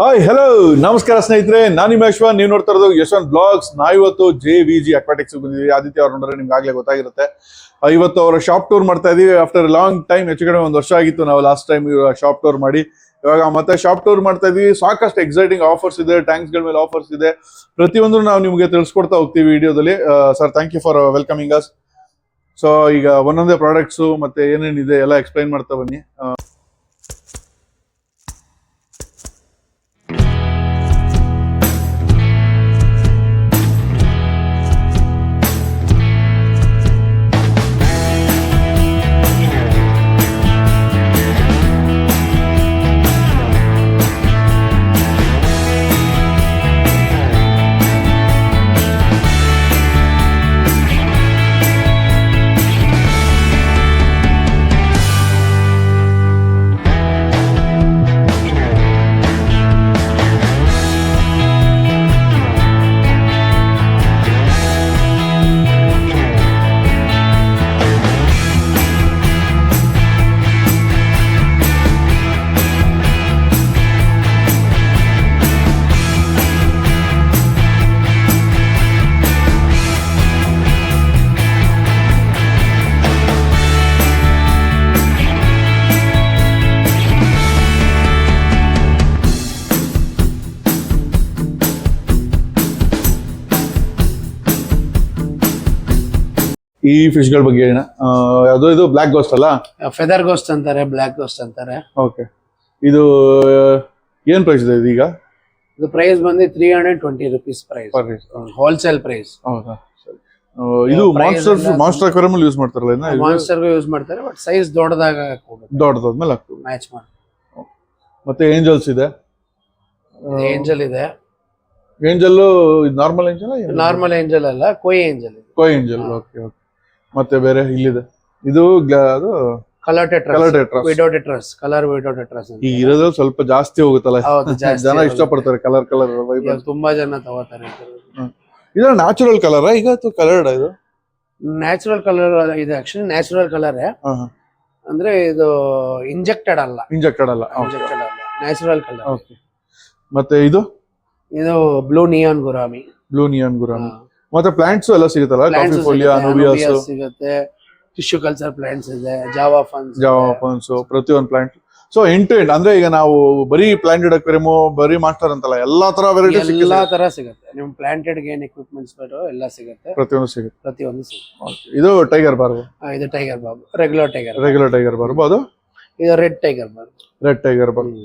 Hi hello ನಮಸ್ಕಾರ ಸ್ನೇಹಿತರೆ, ನಾನು ನಿಮ್ಮ ಯಶ್ವಂತ್. ನೀವು ನೋಡ್ತಾ ಇರೋದು ಯಶವಂತ್ ಬ್ಲಾಗ್ಸ್. ನಾವಿವತ್ತು JVG ಅಕ್ವಾಟಿಕ್ಸ್ ಬಂದಿದ್ವಿ. ಆದಿತ್ಯ ಅವ್ರು ನೋಡಿದ್ರೆ ನಿಮ್ಗೆ ಆಗ್ಲೇ ಗೊತ್ತಾಗಿರುತ್ತೆ. ಇವತ್ತು ಅವರ ಶಾಪ್ ಟೂರ್ ಮಾಡ್ತಾ ಇದೀವಿ. ಆಫ್ಟರ್ ಲಾಂಗ್ ಟೈಮ್, ಹೆಚ್ಚು ಕಡಿಮೆ 1 ವರ್ಷ ಆಗಿತ್ತು ನಾವು ಲಾಸ್ಟ್ ಟೈಮ್ ಶಾಪ್ ಟೂರ್ ಮಾಡಿ. ಇವಾಗ ಮತ್ತೆ ಶಾಪ್ ಟೂರ್ ಮಾಡ್ತಾ ಇದೀವಿ. ಸಾಕಷ್ಟು ಎಕ್ಸೈಟಿಂಗ್ ಆಫರ್ಸ್ ಇದೆ, ಟ್ಯಾಂಕ್ಸ್ ಗಳ ಮೇಲೆ ಆಫರ್ಸ್ ಇದೆ. ಪ್ರತಿಯೊಂದು ನಾವು ನಿಮಗೆ ತಿಳಿಸ್ಕೊಡ್ತಾ ಹೋಗ್ತೀವಿ ವಿಡಿಯೋದಲ್ಲಿ. Sir, thank you for welcoming us. So ಈಗ ಒಂದೊಂದೇ ಪ್ರಾಡಕ್ಟ್ಸ್ ಮತ್ತೆ ಏನೇನಿದೆ ಎಲ್ಲ ಎಕ್ಸ್ಪ್ಲೈನ್ ಮಾಡ್ತಾ ಬನ್ನಿ. ಈ ಫಿಶ್ ಗಳ ಬಗ್ಗೆ ಯಾವ್ದು ಇದು ಬ್ಲಾಕ್ ಗೋಸ್ಟ್ ಅಲ್ಲ? ಫೆದರ್ ಗೋಸ್ಟ್ ಅಂತಾರೆ, ಬ್ಲಾಕ್ ಗೋಸ್ಟ್ ಅಂತಾರೆ. ಓಕೆ, ಇದು ಏನ್ ಪ್ರೈಸ್ ಇದೆ ಈಗ? ಇದು ಪ್ರೈಸ್ ಬಂದು 320 rupees ಪ್ರೈಸ್, ಹೋಲ್ಸೇಲ್ ಪ್ರೈಸ್. ಹೌದಾ? ಇದು ಮಾನ್ಸ್ಟರ್ ಅಕ್ವೇರಿಯಂ ಯೂಸ್ ಮಾಡ್ತಾರಲ್ಲ ಇದನ್ನ? ಮಾನ್ಸ್ಟರ್ ಯೂಸ್ ಮಾಡ್ತಾರೆ, ಬಟ್ ಸೈಜ್ ದೊಡ್ಡದಾದ್ಮೇಲೆ ಹಾಕ್ಬೋದು, ಮ್ಯಾಚ್ ಮಾಡಿ. ಮತ್ತೆ ಏಂಜಲ್ಸ್ ಇದೆ, ಏಂಜಲ್ ಇದೆ. Angel normal angel? Normal angel ಅಲ್ಲ, ಕೊಯ್ ಏಂಜಲ್. ಕೊಯ್ ಏಂಜಲ್. Okay okay. ಮತ್ತೆ ಬೇರೆ ಇಲ್ಲಿದೆ, ಇದು ಅದು ಕಲರ್ ಟೆಟ್ರಾಸ್. ವಿಡೋಟೆಟ್ರಸ್, ಕಲರ್ ವಿಡೋಟೆಟ್ರಸ್. ಈ ಇರೋದ್ರಲ್ಲಿ ಸ್ವಲ್ಪ ಜಾಸ್ತಿ ಹೋಗುತ್ತಲ್ಲ, ಜನ ಇಷ್ಟಪಡ್ತಾರೆ ಕಲರ್ ತುಂಬಾ ಜನ ತಗೋತಾರೆ. ಇದು ನ್ಯಾಚುರಲ್ ಕಲರ್ ಈಗ ಅಥವಾ ಕಲರ್ಡ್? ಇದು ನ್ಯಾಚುರಲ್ ಕಲರ್ ಇದೆ, ಆಕ್ಚುಲಿ ನ್ಯಾಚುರಲ್ ಕಲರ್. ಅಂದ್ರೆ ಇದು ಇಂಜೆಕ್ಟೆಡ್ ಅಲ್ಲ, ನ್ಯಾಚುರಲ್ ಕಲರ್. ಓಕೆ. ಮತ್ತೆ ಇದು ಬ್ಲೂ ನಿಯಾನ್ ಗುರಾಮಿ. ಮತ್ತೆ ಪ್ಲಾಂಟ್ಸ್ ಎಲ್ಲ ಸಿಗುತ್ತಲ್ಲ? ಕಾಫಿ ಫೋಲಿಯಾ, ಅನೋಬಿಯಾಸ್ ಸಿಗುತ್ತೆ, ಟಿಶ್ಯೂ ಕಲ್ಚರ್ ಪ್ಲಾಂಟ್ಸ್ ಇದೆ, ಜಾವಾ ಫನ್ಸ್, ಪ್ರತಿಯೊಂದು plant. So end to end, ಅಂದ್ರೆ ಈಗ ನಾವು ಬರೀ ಪ್ಲಾಂಟೆಡ್ ಅಕ್ವೇರಿಯಂ, ಬರೀ ಮಾಸ್ಟರ್ ಅಂತಲ್ಲ, ಎಲ್ಲಾ ತರ ವೆರೈಟೀಸ್ ಎಲ್ಲಾ ತರ ಸಿಗುತ್ತೆ. ನಿಮ್ ಪ್ಲಾಂಟೆಡ್ ಗೆ ಏನ್ ಎಕ್ವಿಪ್ಮೆಂಟ್ಸ್ ಬೇಕೋ ಎಲ್ಲ ಸಿಗುತ್ತೆ, ಪ್ರತಿಯೊಂದು ಸಿಗುತ್ತೆ. ಇದು ಟೈಗರ್ ಬಾರ್ಬ್. ಇದು tiger barb, regular tiger barb. ಅದು ಇದು ರೆಡ್ ಟೈಗರ್ ಬಾರ್ಬ್.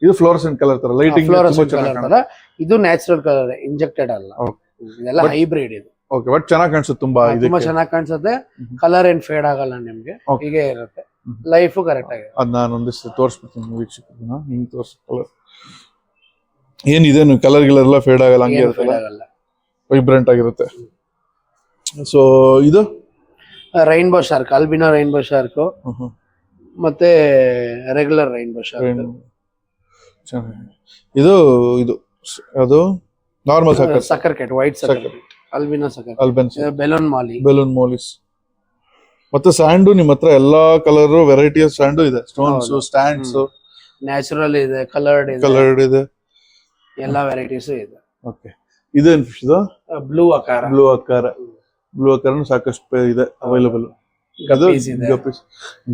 ಇದು ಫ್ಲೋರಸೆಂಟ್ ಕಲರ್ ತರ, ಲೈಟಿಂಗ್ ತರ. ಇದು ನ್ಯಾಚುರಲ್ ಕಲರ್, ಇಂಜೆಕ್ಟೆಡ್ ಅಲ್ಲ. ಇದೆಲ್ಲ ಹೈಬ್ರಿಡ್. ಇದು ಓಕೆ, ಬಟ್ ಚೆನ್ನಾಗಿ ಕಾಣಿಸುತ್ತೆ, ತುಂಬಾ ಚೆನ್ನಾಗಿ ಕಾಣಿಸುತ್ತೆ. ಕಲರ್ ಏನ್ ಫೇಡ್ ಆಗಲ್ಲ ನಿಮ್ಗೆ, ಹೀಗೆ ಇರುತ್ತೆ. ಲೈಫ್ ಕರೆಕ್ಟ್ ಆಗಿದೆ. ಅದ್ ನಾನು ಒಂದಿಷ್ಟು ತೋರಿಸ್ಬಿಡ್ತೀನಿ ವೀಕ್ಷಕರನ್ನ. ಹಿಂಗ್ ತೋರ್ಸ ಕಲರ್ ಏನಿದೆ, ಕಲರ್ ಗಿಲೆಲ್ಲ ಫೇಡ್ ಆಗಲ್ಲ, ಹಂಗೆ ಇರುತ್ತೆ, ವೈಬ್ರೆಂಟ್ ಆಗಿರುತ್ತೆ. ಸೊ ಇದು rainbow shark, albino rainbow shark, ಮತ್ತೆ ರೆಗ್ಯುಲರ್ ರೈನ್ಬೋ ಶಾರ್ಕ್. ಇದು ಅದು normal ಸಕ್ಕರ್ cat, white ಸಕ್ಕರ್, albino ಸಕ್ಕರ್, balloon ಮಾಲಿಸ್. ಮತ್ತೆ ಸ್ಯಾಂಡು ನಿಮ್ಮ ಹತ್ರ ಎಲ್ಲಾ ಕಲರ್ ವೆರೈಟಿ ಆಫ್ ಸ್ಯಾಂಡು ಇದೆ. ಸ್ಟೋನ್ಸ್, ಸ್ಟ್ಯಾಂಡ್ಸ್, ನ್ಯಾಚುರಲ್ ಇದೆ, ಕಲರ್ಡ್ ಇದೆ, ಎಲ್ಲಾ ವೆರೈಟೀಸ್ ಇದೆ. ಓಕೆ. ಇದೇನ್ ಫಿಶ್? ಇದು ಬ್ಲೂ ಅಕಾರ ಸಾಕಷ್ಟು ಇದೆ ಅವೈಲಬಲ್.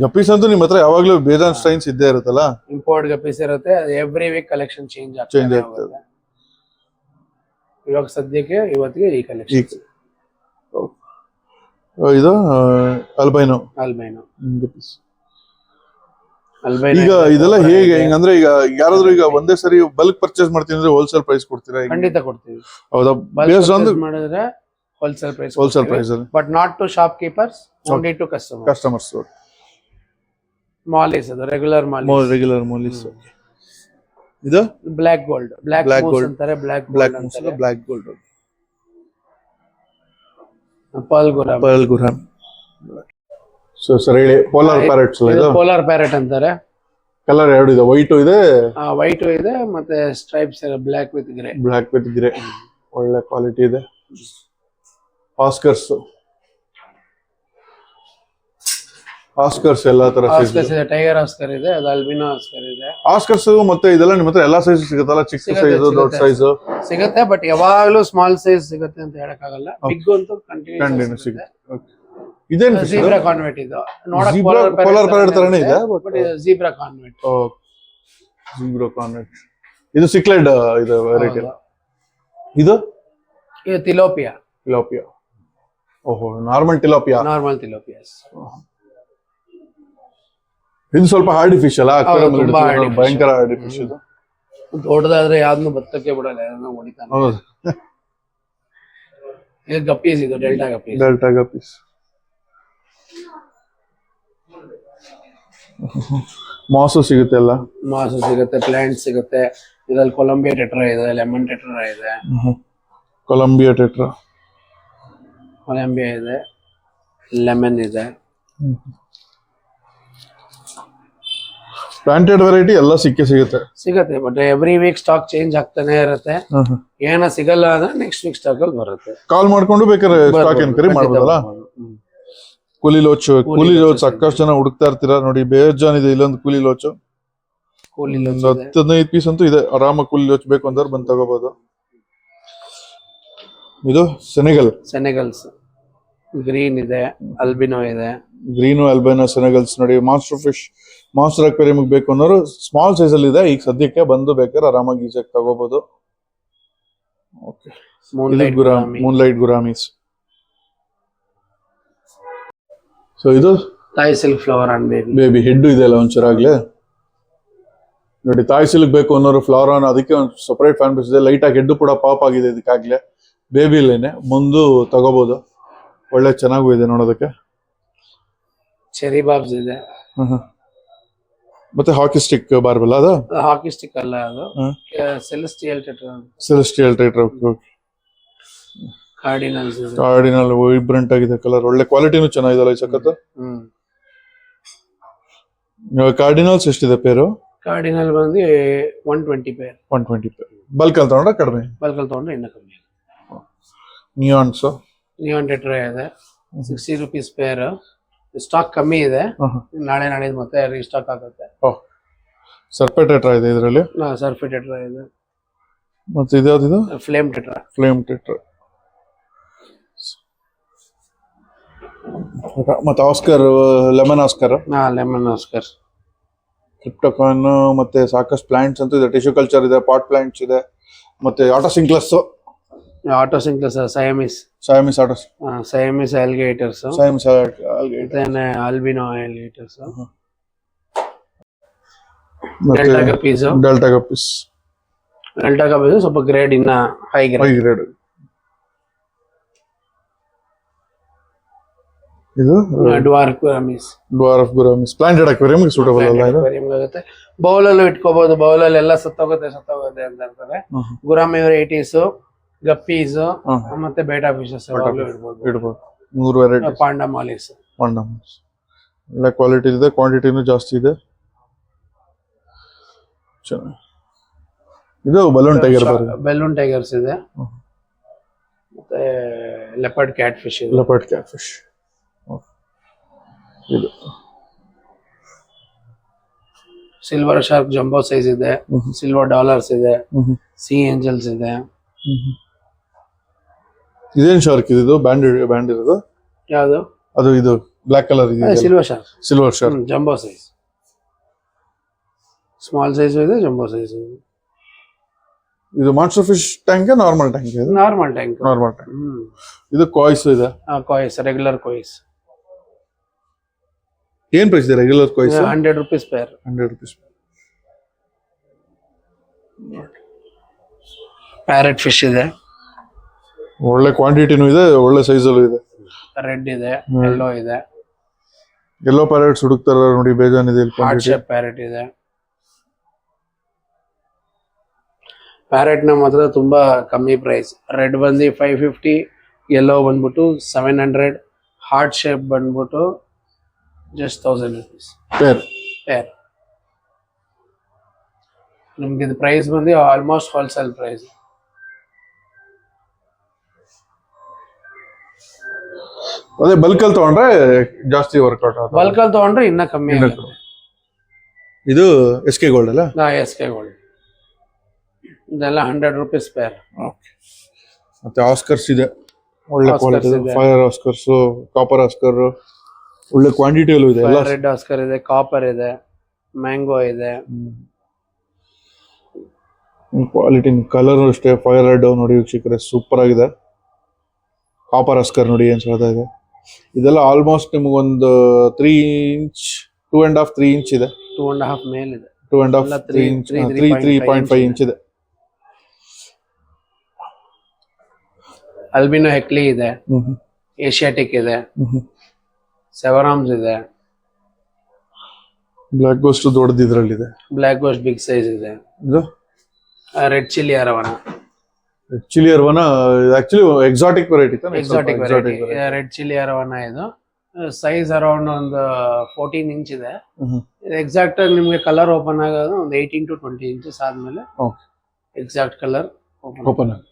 ಗಪ್ಪೀಸ್ ಅಂತೂ ನಿಮ್ಮ ಹತ್ರ ಯಾವಾಗ್ಲೂ ಬೇಜಾನ್ ಸ್ಟೈನ್ಸ್ ಇದ್ದೇ ಇರುತ್ತಲ್ಲ? ಇಂಪೋರ್ಟ್ ಗಪ್ಪೀಸ್ ಇರುತ್ತೆ, ಎವ್ರಿ ವೀಕ್ ಕಲೆಕ್ಷನ್ ಚೇಂಜ್ ಆಗ್ತದೆ. ಇವಾಗ ಸದ್ಯಕ್ಕೆ ಇವತ್ತಿಗೆ ಈ ಕಲೆಕ್ಷನ್. ಇದು ಅಲ್ಬೈನೋ. ಈಗ ಇದೆಲ್ಲ ಹೇಗೆ ಅಂದ್ರೆ, ಈಗ ಯಾರಾದ್ರೂ ಈಗ ಒಂದೇ ಸರಿ ಬಲ್ಕ್ ಪರ್ಚೇಸ್ ಮಾಡ್ತೀನಿ ಅಂದ್ರೆ ಹೋಲ್ಸೇಲ್ ಪ್ರೈಸ್ ಕೊಡ್ತೀರಾ? ಖಂಡಿತ ಕೊಡ್ತೀವಿ. ಹೌದಾ? ಮಾಡಿದ್ರೆ wholesale price, but not to shop keepers, only to customers. Mollies, ಅದು ರೆಗ್ಯುಲರ್ ಮಾಲಿಸ್. ಇದು ಬ್ಲಾಕ್ ಗೋಲ್ಡ್ ಅಂತಾರೆ, black gold. Pearl gourami. So sir ಹೇಳಿ, ಪೋಲಾರ್ ಪ್ಯಾರೆಟ್ಸ್. ಪೋಲಾರ್ ಪ್ಯಾರೆಟ್ ಅಂತಾರೆ. ಕಲರ್ ಎರಡು ಇದೆ, ವೈಟ್ ಇದೆ ಮತ್ತೆ ಸ್ಟ್ರೈಪ್ಸ್ ಬ್ಲಾಕ್ ವಿತ್ ಗ್ರೇ. ಒಳ್ಳೆ ಕ್ವಾಲಿಟಿ ಇದೆ. ಆಸ್ಕರ್ಸ್ ಆಸ್ಕರ್ಸ್ ಎಲ್ಲಾ ತರ ಸೈಜ್ ಆಸ್ಕರ್ಸ್ ಇದೆ, ಟೈಗರ್ ಆಸ್ಕರ್ ಇದೆ, ಅದು ಅಲ್ಬಿನೋ ಆಸ್ಕರ್ ಇದೆ. ಆಸ್ಕರ್ಸ್ ಮತ್ತೆ ಇದೆಲ್ಲ ನಿಮ್ಮ ಹತ್ರ ಎಲ್ಲಾ ಸೈಜ್ ಸಿಗುತ್ತಲ್ಲ, ಚಿಕ್ಕ ಸಿಗುತ್ತೆ, ಸೈಜ್ ದೊಡ್ಡ ಸೈಜ್ ಸಿಗುತ್ತೆ. ಬಟ್ ಯಾವಾಗ್ಲೂ ಸ್ಮಾಲ್ ಸೈಜ್ ಸಿಗುತ್ತೆ ಅಂತ ಹೇಳಕ್ಕಾಗಲ್ಲ. ಬಿಗ್ ಅಂತೂ ಕಂಟಿನ್ಯೂಸ್ ಕಂಟಿನ್ಯೂ ಸಿಗುತ್ತೆ. ಇದೇನು ಜೀಬ್ರಾ ಕಾನ್ವೆಟ್ ಇದು ನೋಡಕ್ ಪೋಲಾರ್ ಪ್ಯಾರೆಟ್ ತರನೇ ಇದೆ, ಬಟ್ ಜೀಬ್ರಾ ಕಾನ್ವೆಟ್. ಜೀಬ್ರಾ ಕಾನ್ವೆಟ್. ಇದು ಸಿಕ್ಲೆಡ್ ಇದು ವೆರೈಟಿ. ಇದು ತಿಲೋಪಿಯಾ. ಟಿಲಾಪಿಯಾ. ಓಹೋ, ನಾರ್ಮಲ್ ಟಿಲಾಪಿಯಾ. ನಾರ್ಮಲ್ ತಿಲೋಪಿಯಾಸ್. ಇದು ಸ್ವಲ್ಪ ಹಾರ್ಡಿ ಫಿಶ್ ಅಲ್ಲ, ತುಂಬಾ hardy fish. ಭಯಂಕರ ಹಾರ್ಡಿ ಫಿಶ್ ಇದು. ದೊಡ್ಡದಾದ್ರೆ ಯಾವ್ದನ್ನು ಬತ್ತಕ್ಕೆ ಬಿಡಲ್ಲ, ಯಾರನ್ನ ಹೊಡಿತಾನೆ. ಹೌದು, ಇದು ಗಪ್ಪೀಸ್, ಇದು ಡೆಲ್ಟಾ ಗಪ್ಪೀಸ್. ಡೆಲ್ಟಾ ಗಪ್ಪೀಸ್. ಮಾಸು ಸಿಗುತ್ತೆ ಎಲ್ಲ. ಮಾಸು ಸಿಗುತ್ತೆ, ಪ್ಲಾಂಟ್ ಸಿಗುತ್ತೆ. ಇದ್ರಲ್ಲಿ ಕೊಲಂಬಿಯಾ ಟೆಟ್ರಾ ಇದೆ, ಲೆಮನ್ ಟೆಟ್ರಾ ಇದೆ, ಕೊಲಂಬಿಯಾ ಟೆಟ್ರಾ, ಕೊಲಂಬಿಯಾ ಇದೆ, ಲೆಮನ್ ಇದೆ. ಪ್ಲಾಂಟೆಡ್ ವೆರೈಟಿ ಎಲ್ಲ ಸಿಗುತ್ತೆ. But every week stock change ಆಗ್ತಾನೆ ಇರುತ್ತೆ. ಏನ ಸಿಗಲ್ಲ ಅಂದ್ರೆ ನೆಕ್ಸ್ಟ್ ವೀಕ್ ಸ್ಟಾಕ್ ಅಲ್ಲಿ ಬರುತ್ತೆ. ಕಾಲ್ ಮಾಡ್ಕೊಂಡು ಬೇಕಾದ್ರೆ ಸ್ಟಾಕ್ ಎನ್ಕ್ವೈರಿ ಮಾಡ್ಬೋದಲ್ಲ. ಕೂಲಿ ಲೋಚ್ ಸಾಕಷ್ಟು ಜನ ಹುಡುಕ್ತಾ ಇರ್ತೀರಾ ನೋಡಿ, ಬೇಜಾನ್ ಇದೆ ಇಲ್ಲೊಂದು ಕೂಲಿ ಲೋಚು. 10-15 ಪೀಸ್ ಅಂತೂ ಇದೆ, ಆರಾಮಾಗಿ ಕೂಲಿ ಲೋಚ್ ಬೇಕು ಅಂದ್ರೆ ಬಂದು ತಗೋಬಹುದು. ಇದು ಸೆನೆಗಲ್ಸ್ ಗ್ರೀನ್ ಇದೆ, ಅಲ್ಬಿನೋ ಇದೆ. ಗ್ರೀನು, ಅಲ್ಬಿನೋ, ಸೆನೆಗಲ್ಸ್ ನೋಡಿ. ಮಾಸ್ಟರ್ ಫಿಶ್, ಮಾಸ್ಟರ್ ಅಕ್ವೇರಿಯಂ ಬೇಕು ಅನ್ನೋರು ಸ್ಮಾಲ್ ಸೈಜ್ ಅಲ್ಲಿ ಇದೆ ಈಗ ಸದ್ಯಕ್ಕೆ, ಬಂದು ಬೇಕಾದ್ರೆ ಆರಾಮಾಗಿ ಈಸಿಯಾಗಿ ತಗೋಬಹುದು. Okay, moonlight gouramis. ಸೊ ಇದು Thai silk flower and baby head ಇದೆ ಅಲ್ಲ ಒಂಚೂರಾಗ್ಲೇ ನೋಡಿ. ಥಾಯ್ ಸಿಲ್ಕ್ ಬೇಕು ಅನ್ನೋರು ಫ್ಲವರ್ ಆನ್, ಅದಕ್ಕೆ ಒಂದು ಸಪರೇಟ್ ಫ್ಯಾನ್ ಬೇಸ್ ಇದೆ. ಲೈಟ್ ಆಗಿ ಹೆಡ್ ಕೂಡ ಪಾಪ್ ಆಗಿದೆ ಇದಕ್ಕಾಗ್ಲೇ. ಬೇಬಿ ಇಲ್ಲೇನೆ ಮುಂದು ತಗೋಬಹುದು, ಒಳ್ಳೆ ಚೆನ್ನಾಗೂ ಇದೆ ನೋಡೋದಕ್ಕೆ. ಚೆರಿ ಬಾಬ್ಸ್ ಇದೆ. ಮತ್ತೆ ಹಾಕಿ ಸ್ಟಿಕ್ ಬಾರ್ಬಲ್ ಅದು ಹಾಕಿ ಸ್ಟಿಕ್ ಅಲ್ಲ, ಅದು ಸೆಲೆಸ್ಟಿಯಲ್ ಟೆಟ್ರಾ. ಕಾರ್ಡಿನಲ್ ವೈಬ್ರೆಂಟ್ ಆಗಿದೆ ಕಲರ್, ಒಳ್ಳೆ ಕ್ವಾಲಿಟಿನೂ ಚೆನ್ನಾಗಿದೆಲ್ಲ ಈ ಸಖತ್. ಕಾರ್ಡಿನಲ್ಸ್ ಎಷ್ಟಿದೆ ಪೇರು? ಕಾರ್ಡಿನಲ್ ಬಂದು 120 ಪೇರ್. 120 ಪೇರ್. ಬಲ್ಕ್ ಅಲ್ಲಿ ತಗೊಂಡ್ರೆ ಕಡಿಮೆ, ಬಲ್ಕ್ ಅಲ್ಲಿ ತಗೊಂಡ್ರೆ ಇನ್ನೂ ಕಮ್ಮಿ. ನಿಯಾನ್ ಟೆಟ್ರಾ ಇದೆ, 60 rupees ಪೇರ್. ಸ್ಟಾಕ್ ಕಮ್ಮಿ ಇದೆ, ನಾಳೆ ನಾಡಿದ್ದು ಮತ್ತೆ ರೀಸ್ಟಾಕ್ ಆಗುತ್ತೆ. ಸರ್ಪೆ ಟೆಟ್ರಾ ಇದೆ ಇದರಲ್ಲಿ. ಸರ್ಫೆ ಟೆಟ್ರಾ ಇದೆ. ಮತ್ತೆ ಇದ್ಯಾವ್ದು? Flame tetra. ಮತ್ತೆ ಆಸ್ಕರ್, ಲೆಮನ್ ಆಸ್ಕರ್. ಕ್ರಿಪ್ಟೋಕಾನ್, ಮತ್ತೆ ಸಾಕಷ್ಟು ಪ್ಲಾಂಟ್ಸ್ ಅಂತೂ ಇದೆ. ಟಿಶ್ಯೂ ಕಲ್ಚರ್ ಇದೆ, ಪಾಟ್ ಪ್ಲಾಂಟ್ಸ್ ಇದೆ, ಮತ್ತೆ ಆಟೋಸಿಂಕ್ಲಸ್, ಸಯಾಮಿಸ್ ಆಲ್ಗೇಟರ್ಸ್, ಆಲ್ಬಿನೋ ಆಲ್ಗೇಟರ್ಸ್, ಡೆಲ್ಟಾ ಗಪ್ಪೀಸ್ ಸ್ವಲ್ಪ ಗ್ರೇಡ್ ಇನ್ನ ಹೈ ಗ್ರೇಡ್. ಇದು ಡ್ವಾರ್ಫ್ ಗುರಾಮೀಸ್ ಪ್ಲಾಂಟೆಡ್ ಅಕ್ವೇರಿಯಂ ಸೂಟಬಲ್ ಅಲ್ಲ ಇದು. ಆಗುತ್ತೆ, ಬೌಲಲ್ಲೂ ಇಟ್ಕೋಬಹುದು. ಬೌಲಲ್ಲಿ ಎಲ್ಲ ಸತ್ತೋಗುತ್ತೆ ಅಂತ ಇರ್ತಾರೆ. ಗುರಾಮಿ ವೆರೈಟೀಸ್, ಗಪ್ಪೀಸ್ ಮತ್ತೆ ಬೇಟಾ ಫಿಶಸ್ ಇಡ್ಬೋದು. 3 ವೆರೈಟಿ. ಪಾಂಡಮಾಲಿಸ್ ಒಳ್ಳೆ ಕ್ವಾಲಿಟಿ ಇದೆ, ಕ್ವಾಂಟಿಟಿನೂ ಜಾಸ್ತಿ ಇದೆ. ಇದು ಬಲೂನ್ ಟೈಗರ್ಸ್ ಇದೆ, ಮತ್ತೆ ಲೆಪರ್ಡ್ ಕ್ಯಾಟ್ ಫಿಶ್. ಇದು ಸಿಲ್ವರ್ ಶಾರ್ಕ್ ಜಂಬೋ ಸೈಜ್ ಇದೆ, ಸಿಲ್ವರ್ ಡಾಲರ್ಸ್ ಇದೆ, ಸಿ ಏಂಜಲ್ಸ್ ಇದೆ. ಇದೇನ್ ಶಾರ್ಕ್ ಇದು? ಬ್ಯಾಂಡ್ ಇರೋದು ಯಾವುದು? ಅದು ಇದು ಬ್ಲಾಕ್ ಕಲರ್ ಇದೆ, silver shark jumbo size. Small size ಇದೆ, ಜಂಬೋ ಸೈಜ್ ಇದೆ. ಇದು monster fish tank, normal tank? ಇದು ನಾರ್ಮಲ್ ಟ್ಯಾಂಕ್. ಇದು ಕಾಯ್ಸ್ ಇದೆ, ರೆಗ್ಯುಲರ್ ಕಾಯ್ಸ್. ಏನ್ ಪ್ರೈಸ್ ಇದೆ regular kois? 100 rupees pair. 100 rupees. Parrot fish ಇದೆ, ಒಳ್ಳೆ ಕ್ವಾಂಟಿಟಿನೂ ಇದೆ, ಒಳ್ಳೆ ಸೈಜ್ ಅಲ್ಲೂ ಇದೆ. ರೆಡ್ ಇದೆ, ಯೆಲ್ಲೋ ಇದೆ. ಯೆಲ್ಲೋ ಪ್ಯಾರೆಟ್ಸ್ ಹುಡುಕ್ತಾರ ನೋಡಿ, ಬೇಜಾನ್ ಇದೆ. ಹಾರ್ಟ್ ಶೇಪ್ ಪ್ಯಾರೆಟ್ ಇದೆ. ಪ್ಯಾರೆಟ್ ನ ಮಾತ್ರ ತುಂಬಾ ಕಮ್ಮಿ ಪ್ರೈಸ್. ರೆಡ್ ಬಂದು 550, ಯೆಲ್ಲೋ ಬಂದ್ಬಿಟ್ಟು 700, ಹಾರ್ಟ್ ಶೇಪ್ ಬಂದ್ಬಿಟ್ಟು ಜಸ್ಟ್ 1000 rupees ಪೇರ್. ನಿಮ್ಗೆ ಇದು ಪ್ರೈಸ್ ಬಂದು ಆಲ್ಮೋಸ್ಟ್ ಹೋಲ್ಸೇಲ್ ಪ್ರೈಸ್. ಅದೇ ಬಲ್ಕಲ್ಲಿ ತಗೊಂಡ್ರೆ ಜಾಸ್ತಿ ವರ್ಕೌಟ್ ಆಗುತ್ತೆ. ಬಲ್ಕಲ್ಲಿ ತಗೊಂಡ್ರೆ ಇನ್ನ ಕಮ್ಮಿ ಆಗುತ್ತೆ. ಇದು ಎಸ್ ಕೆ ಗೋಲ್ಡ್ ಅಲ್ಲ? ಎಸ್ ಕೆ ಗೋಲ್ಡ್ ಇದೆಲ್ಲ 100 ರೂಪೀಸ್ ಪೇರ್. ಮತ್ತೆ ಆಸ್ಕರ್ಸ್ ಇದೆ, ಒಳ್ಳೆ Oscars ಕ್ವಾಲಿಟಿ. ಇದೆ. ಫೈರ್ ಆಸ್ಕರ್ಸ್, ಕಾಪರ್ ಆಸ್ಕರ್, ಒಳ್ಳೆ ಕ್ವಾಂಟಿಟಿಯಲ್ಲೂ ಇದೆ ಎಲ್ಲ. ರೆಡ್ ಆಸ್ಕರ್ ಇದೆ, ಕಾಪರ್ ಇದೆ, ಮ್ಯಾಂಗೋ ಇದೆ. ಕ್ವಾಲಿಟಿ ಕಲರ್ ಅಷ್ಟೇ ಫೈರ್ ರೆಡ್ ನೋಡಿ ವೀಕ್ಷಕರೇ, ಸೂಪರ್ ಆಗಿದೆ. ಕಾಪರ್ ಆಸ್ಕರ್ ನೋಡಿ ಏನ್ ಸಾಧ್ಯ ಇದೆ. ಇದೆಲ್ಲ ಆಲ್ಮೋಸ್ಟ್ ನಿಮಗೊಂದು 3 ಇಂಚ್ 2.5 3 ಇಂಚ್ ಇದೆ. 2.5 ಮೇಲ್ ಇದೆ. 2.5 3 ಇಂಚ್ 3.5 ಇಂಚ್ ಇದೆ. ಅಲ್ಬಿನೋ ಹೆಕ್ಲಿ ಇದೆ, ಏಷ್ಯಾಟಿಕ್ ಇದೆ, ಸೆವರಾಮ್ಸ್ ಇದೆ, ಬ್ಲಾಕ್ ಗೋಸ್ಟ್ ದೊಡ್ಡದು ಇದ್ರಲ್ಲಿದೆ. ಬ್ಲಾಕ್ ಗೋಸ್ಟ್ ಬಿಗ್ ಸೈಜ್ ಇದೆ, ಇದು red chilli arowana. Chilli arowana actually exotic variety. Exotic variety red chilli arowana. ಇದು ಸೈಜ್ ಅರೌಂಡ್ ಒಂದು 14 ಇಂಚ್ ಇದೆ. ಎಕ್ಸಾಕ್ಟ್ ನಿಮ್ಗೆ ಕಲರ್ ಓಪನ್ ಆಗೋದು ಒಂದು 18 to 20 ಇಂಚಸ್ ಆದ್ಮೇಲೆ ಎಕ್ಸಾಕ್ಟ್ ಕಲರ್ ಓಪನ್ ಆಗ.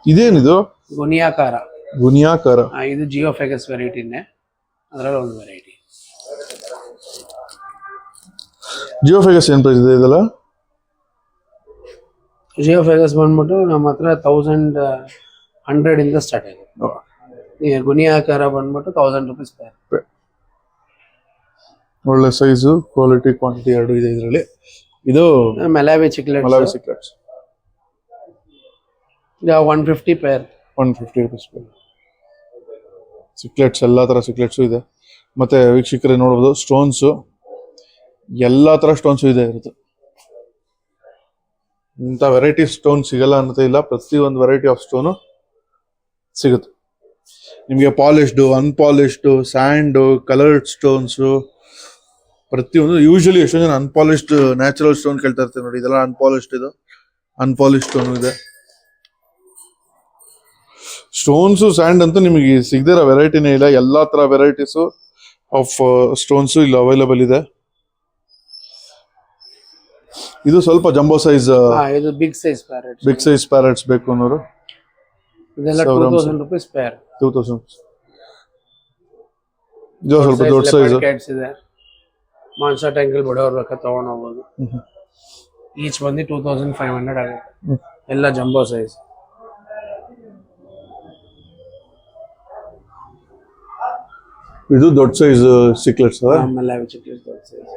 ಇದೇನಿದು? ಗುನಿಯಾಕಾರ. ಗುನಿಯಾಕಾರ. ಇದು ಜಿಯೋಫೆಗಸ್ ವೆರೈಟಿನೇ, ಅದರಲ್ಲಿ ಒಂದು ವೆರೈಟಿ. ಜಿಯೋಫೆಗಸ್ ಏನ್ ಪ್ರೈಸ್ ಇದೆ ಇದೆಲ್ಲ? ಜಿಯೋಫೆಗಸ್ ಬಂದ್ಬಿಟ್ಟು ನಮ್ಮ ಹತ್ರ 1100 ಇಂದ ಸ್ಟಾರ್ಟ್ ಆಗಿದೆ. ಗುನಿಯಾಕಾರ ಬಂದ್ಬಿಟ್ಟು 1000 ರೂಪೀಸ್ ಪೇರ್. ಒಳ್ಳೆ ಸೈಜು, ಕ್ವಾಲಿಟಿ, ಕ್ವಾಂಟಿಟಿ ಎರಡು ಇದೆ ಇದರಲ್ಲಿ. ಇದು Malawi cichlids 150 pair. 150 rupees pair. Cichlids ಎಲ್ಲಾ ತರ ಸಿಕ್ಲೆಟ್ಸು ಇದೆ. ಮತ್ತೆ ವೀಕ್ಷಕರೇ ನೋಡಬಹುದು ಸ್ಟೋನ್ಸ್, ಎಲ್ಲಾ ತರ ಸ್ಟೋನ್ಸ್ ಇದೆ ಇರುತ್ತೆ. ಇಂಥ ವೆರೈಟಿ ಸ್ಟೋನ್ ಸಿಗಲ್ಲ ಅನ್ನೋದೇ ಇಲ್ಲ, ಪ್ರತಿಯೊಂದು ವೆರೈಟಿ ಆಫ್ ಸ್ಟೋನು ಸಿಗುತ್ತೆ ನಿಮಗೆ. Polished, unpolished, sand, coloured stones ಪ್ರತಿಯೊಂದು. ಯೂಶಲಿ ಎಷ್ಟೊಂದು ಜನ ಅನ್ಪಾಲಿಶ್ಡ್ ನ್ಯಾಚುರಲ್ ಸ್ಟೋನ್ ಕೇಳ್ತಾ ಇರ್ತಾರೆ ನೋಡಿ, ಇದೆಲ್ಲ ಅನ್ಪಾಲಿಶ್ಡ್. ಇದು ಅನ್ಪಾಲಿಶ್ಡ್ ಸ್ಟೋನ್ ಇದೆ. ಸ್ಟೋನ್ಸು ಸ್ಯಾಂಡ್ ಅಂತೂ ನಿಮಗೆ ಸಿಗದಿರೋ ವೆರೈಟಿನೇ ಇಲ್ಲ. ಎಲ್ಲಾ ತರ ವೆರೈಟೀಸು ಆಫ್ ಸ್ಟೋನ್ಸು ಇಲ್ಲಿ ಅವೈಲೇಬಲ್ ಇದೆ. ಇದು ಸ್ವಲ್ಪ ಜಂಬೋ ಸೈಜ್, ಇದು big size parrots. Big size parrots ಬೇಕು ಅನ್ನೋರು ಇದೆಲ್ಲ 2000 ರೂಪೀಸ್ ಪೇರ್. 2000. ಇದು ಸ್ವಲ್ಪ ದೊಡ್ಡ ಸೈಜ್ ಇದೆ. ಮಾನ್ಸಾ ಟ್ಯಾಂಕಲ್ ಬಡವ್ರ ಬೇಕಾದ್ರೆ ತಗೊಂಡ್ ಹೋಗ್ಬೋದು. ಈಚ್ ಬಂದು 2500 ಆಗುತ್ತೆ. ಎಲ್ಲ ಜಂಬೋ ಸೈಜ್. ಇದು ದೊಡ್ಡ ಸೈಜ್ ಸಿಕ್ಲೆಟ್ಸ್. ಆಮೇಲೆ ಚಿಕ್ಲೆಟ್ಸ್ ದೊಡ್ಡ ಸೈಜ್.